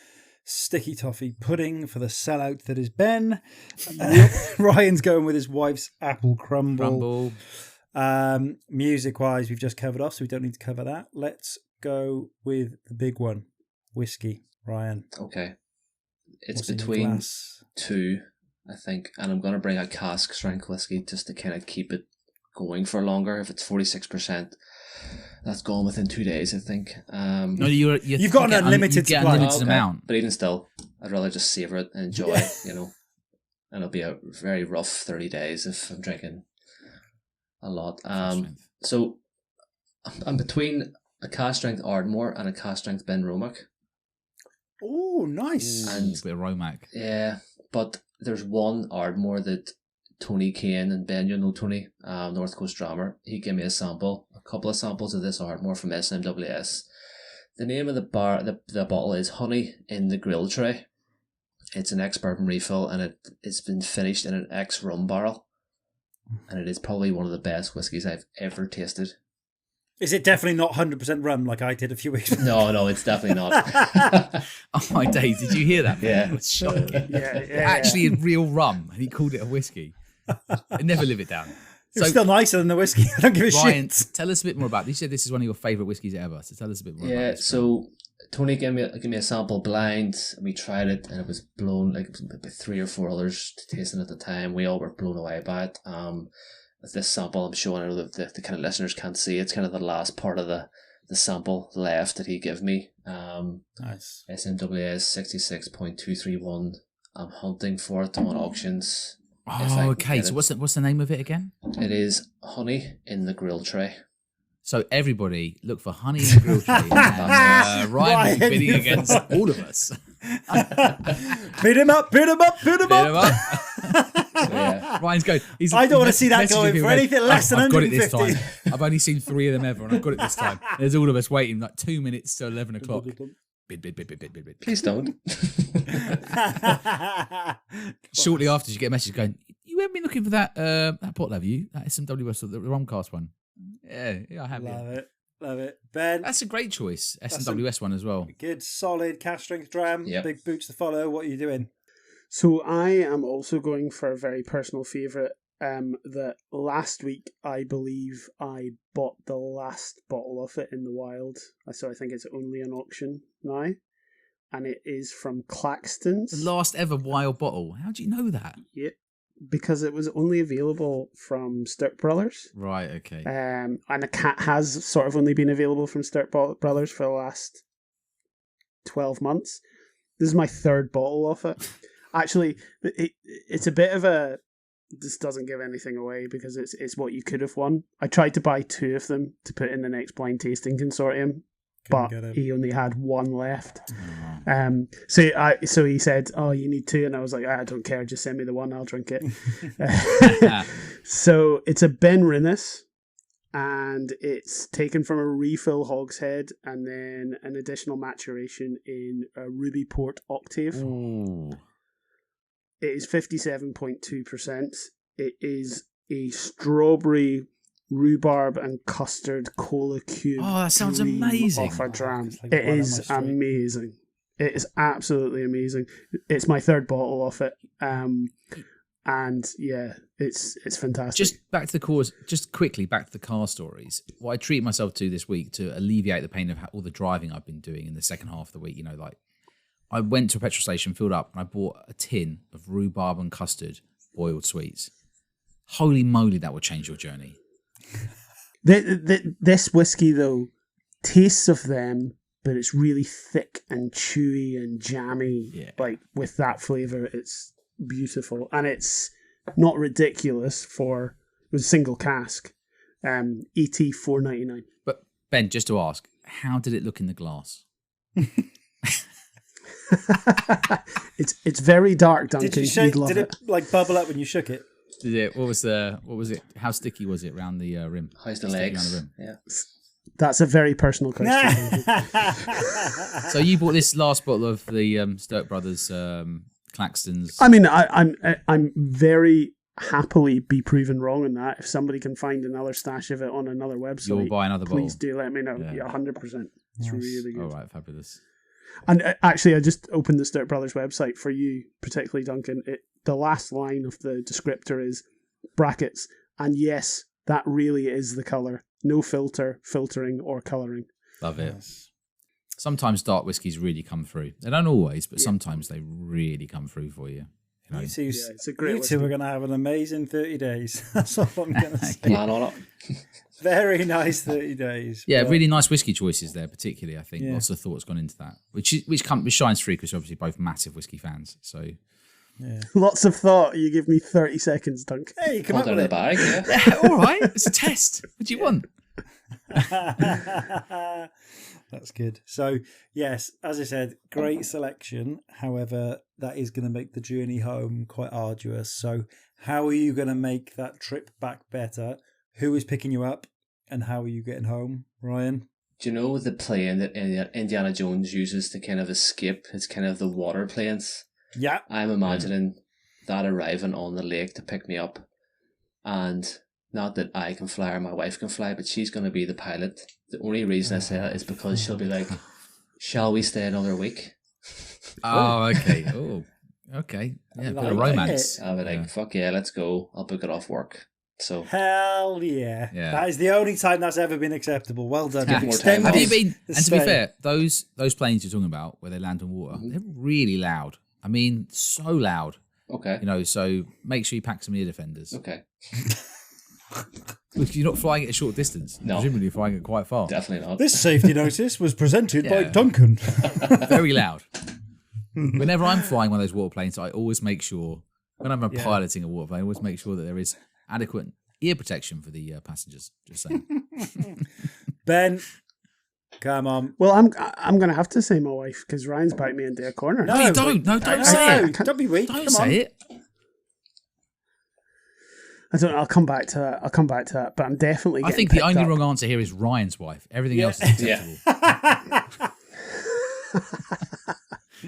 sticky toffee pudding for the sellout that is Ben. Ryan's going with his wife's apple crumble. Music-wise, we've just covered off, so we don't need to cover that. Let's go with the big one, whiskey. Ryan. Okay. It's What's in your between glass? 2, I think, and I'm going to bring a cask strength whiskey just to kind of keep it going for longer. If it's 46%, that's gone within 2 days, I think. No, you've got an unlimited you get supply. unlimited amount. But even still, I'd rather just savor it and enjoy it, And it'll be a very rough 30 days if I'm drinking a lot. So I'm between a cask strength Ardmore and a cask strength Ben Romack. Oh, nice. And a bit of Romack. Yeah, but there's one Ardmore that Tony Kane and Ben, Tony, North Coast drummer, he gave me a couple of samples of this Ardmore from SMWS. The name of the bottle is Honey in the Grill Tray. It's an ex-bourbon refill, and it's been finished in an ex-rum barrel. And it is probably one of the best whiskies I've ever tasted. Is it definitely not 100% rum like I did a few weeks ago? No, it's definitely not. Oh my days, did you hear that? Yeah. It was shocking. Yeah. Actually, a real rum, and he called it a whiskey. I'd never live it down. It's still nicer than the whiskey. I don't give a Ryan, shit. tell us a bit more about this. You said this is one of your favourite whiskies ever, so tell us a bit more about Yeah, this. so Tony gave me a sample blind, and we tried it, and it was blown, it was about 3 or 4 others tasting at the time. We all were blown away by it. With this sample I'm showing, I know that the kind of listeners can't see, it's kind of the last part of the sample left that he gave me. Nice. SMWS 66.231. I'm hunting for it on auctions. Oh, okay. So what's the name of it again? It is Honey in the Grill Tray. So everybody, look for Honey in the Grill Tray. And, Ryan will be bidding against all of us. Beat him up, beat him up, beat him Beat up. him up. Yeah. Ryan's going. I don't want to see that going for anything less than I've got it this 150. time. I've only seen 3 of them ever, and I've got it this time. There's all of us waiting like 2 minutes to 11 o'clock. Bid. Please don't. Shortly after, you get a message going, "You haven't been looking for that bottle, have you? That SMWS, the Romcast one." Yeah, I have. Love it. Ben, That's a great choice. SMWS one as well. good, solid cash strength dram. Yep. Big boots to follow. What are you doing? So I am also going for a very personal favourite. That last week I believe I bought the last bottle of it in the wild. So I think it's only an auction now, and it is from Claxton's. The last ever wild bottle. How do you know that? Yep, because it was only available from Sturck Brothers. Right. Okay. And the cat has sort of only been available from Sturck Brothers for the last 12 months. This is my 3rd bottle of it. Actually, it's a bit of a... This doesn't give anything away because it's what you could have won. I tried to buy 2 of them to put in the next blind tasting consortium, but he only had 1 left. So he said, "Oh, you need 2," and I was like, "I don't care. Just send me the 1. I'll drink it." So it's a Ben Rinnes, and it's taken from a refill hogshead and then an additional maturation in a Ruby Port Octave. Ooh. It is 57.2%. It is a strawberry, rhubarb, and custard cola cube. Oh, that sounds dream amazing. Of a dram. It's like It right on my is street. amazing. It is absolutely amazing. It's my 3rd bottle of it. And yeah, it's fantastic. Just back to the cause. Just quickly back to the car stories. What I treat myself to this week to alleviate the pain of all the driving I've been doing in the second half of the week. You know, like I went to a petrol station, filled up, and I bought a tin of rhubarb and custard boiled sweets. Holy moly, that would change your journey. This whiskey, though, tastes of them, but it's really thick and chewy and jammy. Yeah. Like, with that flavour, it's beautiful. And it's not ridiculous for... It was a single cask. ET $4.99. But Ben, just to ask, how did it look in the glass? It's very dark, Duncan. Did you shake? You'd love Did it like bubble up when you shook it? Did it? What was it? How sticky was it around the rim? How's the Sticky legs? around the rim. Yeah. That's a very personal question. So you bought this last bottle of the Sturck Brothers Claxton's. I mean, I'm very happily be proven wrong in that. If somebody can find another stash of it on another website, You'll buy another bottle. please do let me know. Yeah. Yeah, 100%. It's really good. All right, fabulous. And actually, I just opened the Sturck Brothers website for you, particularly Duncan. The last line of the descriptor is brackets, and yes, that really is the colour. No filter, filtering, or colouring. Love it. Sometimes dark whiskies really come through. They don't always, but sometimes they really come through for you. You know? it's a great You two whiskey. are going to have an amazing 30 days. That's all I'm going to say. Plan on it. Very nice 30 days. Yeah, but- really nice whiskey choices there, particularly. I think Yeah. lots of thoughts gone into that, which shines through because you're obviously both massive whiskey fans. So Lots of thought. You give me 30 seconds, Dunk. Hey, you come Hold up out with of the it. bag, yeah. all right, it's a test. What do you want? That's good. So, yes, as I said, great selection. However, that is going to make the journey home quite arduous. So, how are you going to make that trip back better? Who is picking you up? And how are you getting home, Ryan? Do you know the plane that Indiana Jones uses to kind of escape? It's kind of the water planes. Yeah. I'm imagining that arriving on the lake to pick me up. And not that I can fly or my wife can fly, but she's going to be the pilot. The only reason I say that is because she'll be like, shall we stay another week? Oh, okay. Oh, okay. Yeah, a bit of Like romance. I'll be like, fuck yeah, let's go. I'll book it off work. So Hell yeah. Yeah. That is the only time that's ever been acceptable. Well done. Give more time Have off. you been? The And to be stay. fair, those planes you're talking about where they land on water, they're really loud. I mean, so loud. Okay. You know, so make sure you pack some ear defenders. Okay. Because you're not flying at a short distance. No. Presumably you're flying it quite far. Definitely not. This safety notice was presented by Yeah. Duncan. Very loud. Whenever I'm flying one of those water planes, I always make sure, when I'm piloting a water plane, I always make sure that there is adequate ear protection for the passengers. Just saying. Ben, come on. Well, I'm going to have to say my wife because Ryan's backed me into a corner. No, you don't. No, don't No, say it. Don't be weak. Don't Come on. say it. I don't know. I'll come back to that. But I'm definitely. I think the only wrong answer here is Ryan's wife. Everything else is acceptable.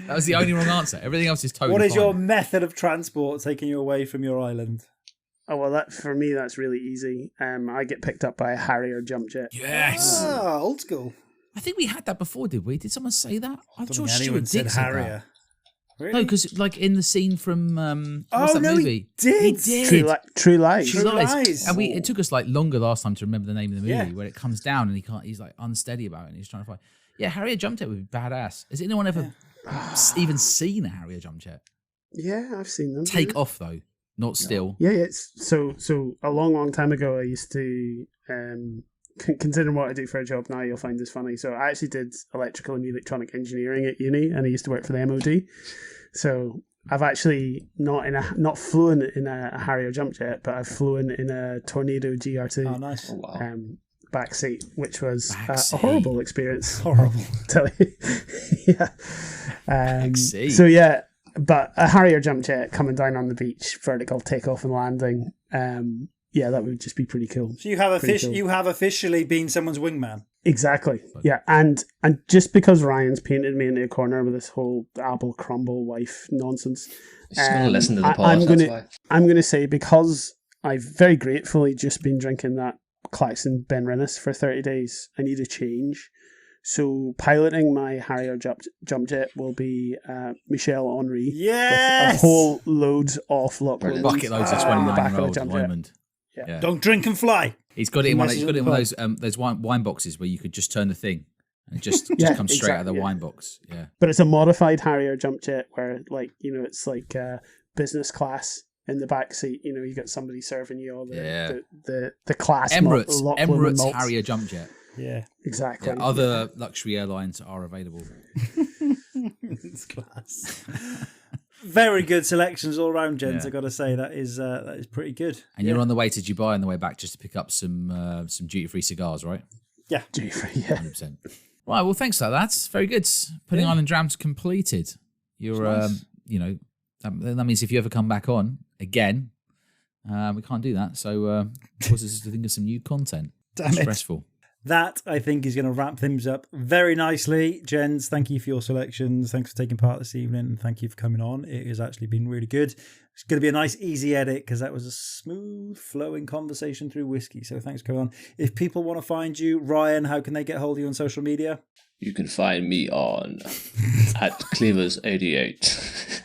That was the only wrong answer. Everything else is totally What is fine. your method of transport taking you away from your island? Oh well, that for me that's really easy. I get picked up by a Harrier jump jet. Yes. Ah, old school. I think we had that before, did we? Did someone say that? I'm Don't sure think Stuart anyone Dick said said Harrier. that. Really? No, because like in the scene from what's Oh, that no, movie? he did. He did. True Lies. True True Lies. Lies. And it took us like longer last time to remember the name of the movie, Yeah. where it comes down and he's like unsteady about it and he's trying to fly. Yeah, Harrier jump jet would be badass. Has anyone ever even seen a Harrier jump jet? Yeah, I've seen them. Take off though, not still. Yeah, it's so a long time ago. I used to considering what I do for a job now. You'll find this funny. So I actually did electrical and electronic engineering at uni, and I used to work for the MOD. So I've actually not flown in a Harrier jump jet, but I've flown in a Tornado GR2. Oh, nice. Oh, wow. Back seat, which was Backseat. a horrible experience. Horrible. Tell you. Yeah. Backseat. So yeah, but a Harrier jump jet coming down on the beach, vertical takeoff and landing. Yeah, that would just be pretty cool. So you have Pretty you have officially been someone's wingman. Exactly. Yeah, and just because Ryan's painted me into a corner with this whole apple crumble wife nonsense, He's just going to listen to the pod, I'm that's gonna why. I'm gonna say, because I've very gratefully just been drinking that Claxon Ben Rennis for 30 days, I need a change. So piloting my Harrier jump jet will be Michel Henry. Yes! With a whole load of lock Brilliant. Bucket loads of in the 29-year-old jump jet. Raymond. Yeah. Yeah. Don't drink and fly. He's got it in one. He's got it in one of Messages those wine boxes where you could just turn the thing and it just Yeah, comes straight out of the exactly, yeah. wine box. Yeah. But it's a modified Harrier jump jet where, like, you know, it's like business class in the back seat. You know, you got somebody serving you all the class Emirates malts. Harrier jump jet. Yeah. Exactly. Yeah, other luxury airlines are available. It's class. Very good selections all round, gents. Yeah. I got to say that is pretty good. And you're on the way to Dubai on the way back just to pick up some duty-free cigars, right? Yeah. Yeah. 100%. Right, well, thanks for that. That's very good. Pudding Island Drams completed. You're, Nice. you know, that means if you ever come back on again, we can't do that. So, forces us to think of some new content. Damn it. Stressful. That, I think, is going to wrap things up very nicely. Jens, thank you for your selections. Thanks for taking part this evening. And thank you for coming on. It has actually been really good. It's going to be a nice, easy edit because that was a smooth, flowing conversation through whiskey. So thanks for coming on. If people want to find you, Ryan, how can they get hold of you on social media? You can find me on at Cleavers88.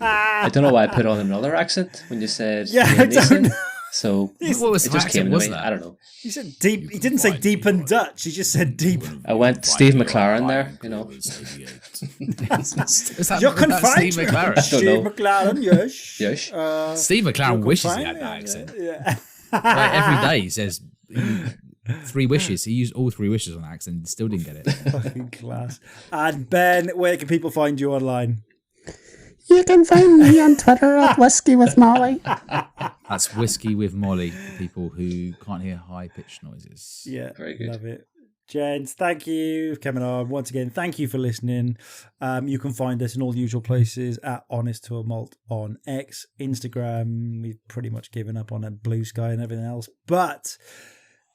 I don't know why I put on another accent when you said Yeah, Liam I don't Neeson. know. So What was it the just accent? came to Was me. that? I don't know. He said deep. He didn't say deep and Dutch. He just said deep. I went Steve McLaren there, you know. Is that, You're that's confined. Steve McLaren? don't Steve know. McLaren, yes. Yes. Steve McLaren You're wishes he confined, had that accent. Yeah. Like, every day he says 3 wishes. He used all 3 wishes on that accent and still didn't get it. Fucking class. And Ben, where can people find you online? You can find me on Twitter at Whisky with Molly. That's Whiskey with Molly for people who can't hear high-pitched noises. Yeah, Very good. love it. Gents, thank you for coming on. Once again, thank you for listening. You can find us in all the usual places at Honest to a Malt on X, Instagram. We've pretty much given up on a Blue Sky and everything else. But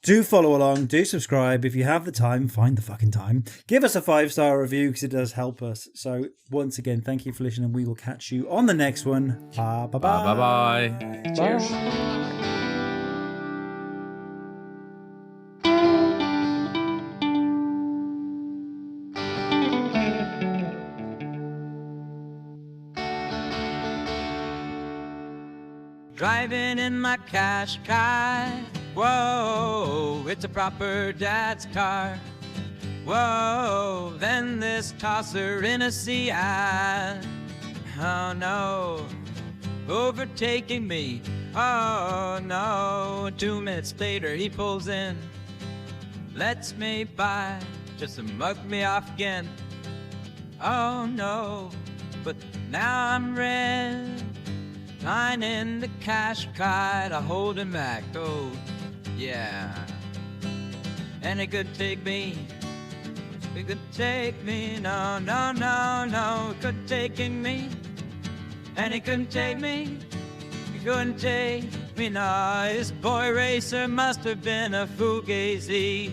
do follow along, do subscribe. If you have the time, find the fucking time. Give us a 5-star review because it does help us. So once again, thank you for listening. We will catch you on the next one. Bye-bye. Bye-bye. Cheers. Driving in my cash car. Whoa, it's a proper dad's car. Whoa, then this tosser in a CI. Oh no, overtaking me. Oh no, 2 minutes later he pulls in. Lets me by just to mug me off again. Oh no, but now I'm red. Lying in the cash car to hold him back. Oh, yeah. And it could take me. It could take me. No, no, no, no. It could taking me. And it couldn't take me. It couldn't take Me nice boy racer must have been a Fugazi.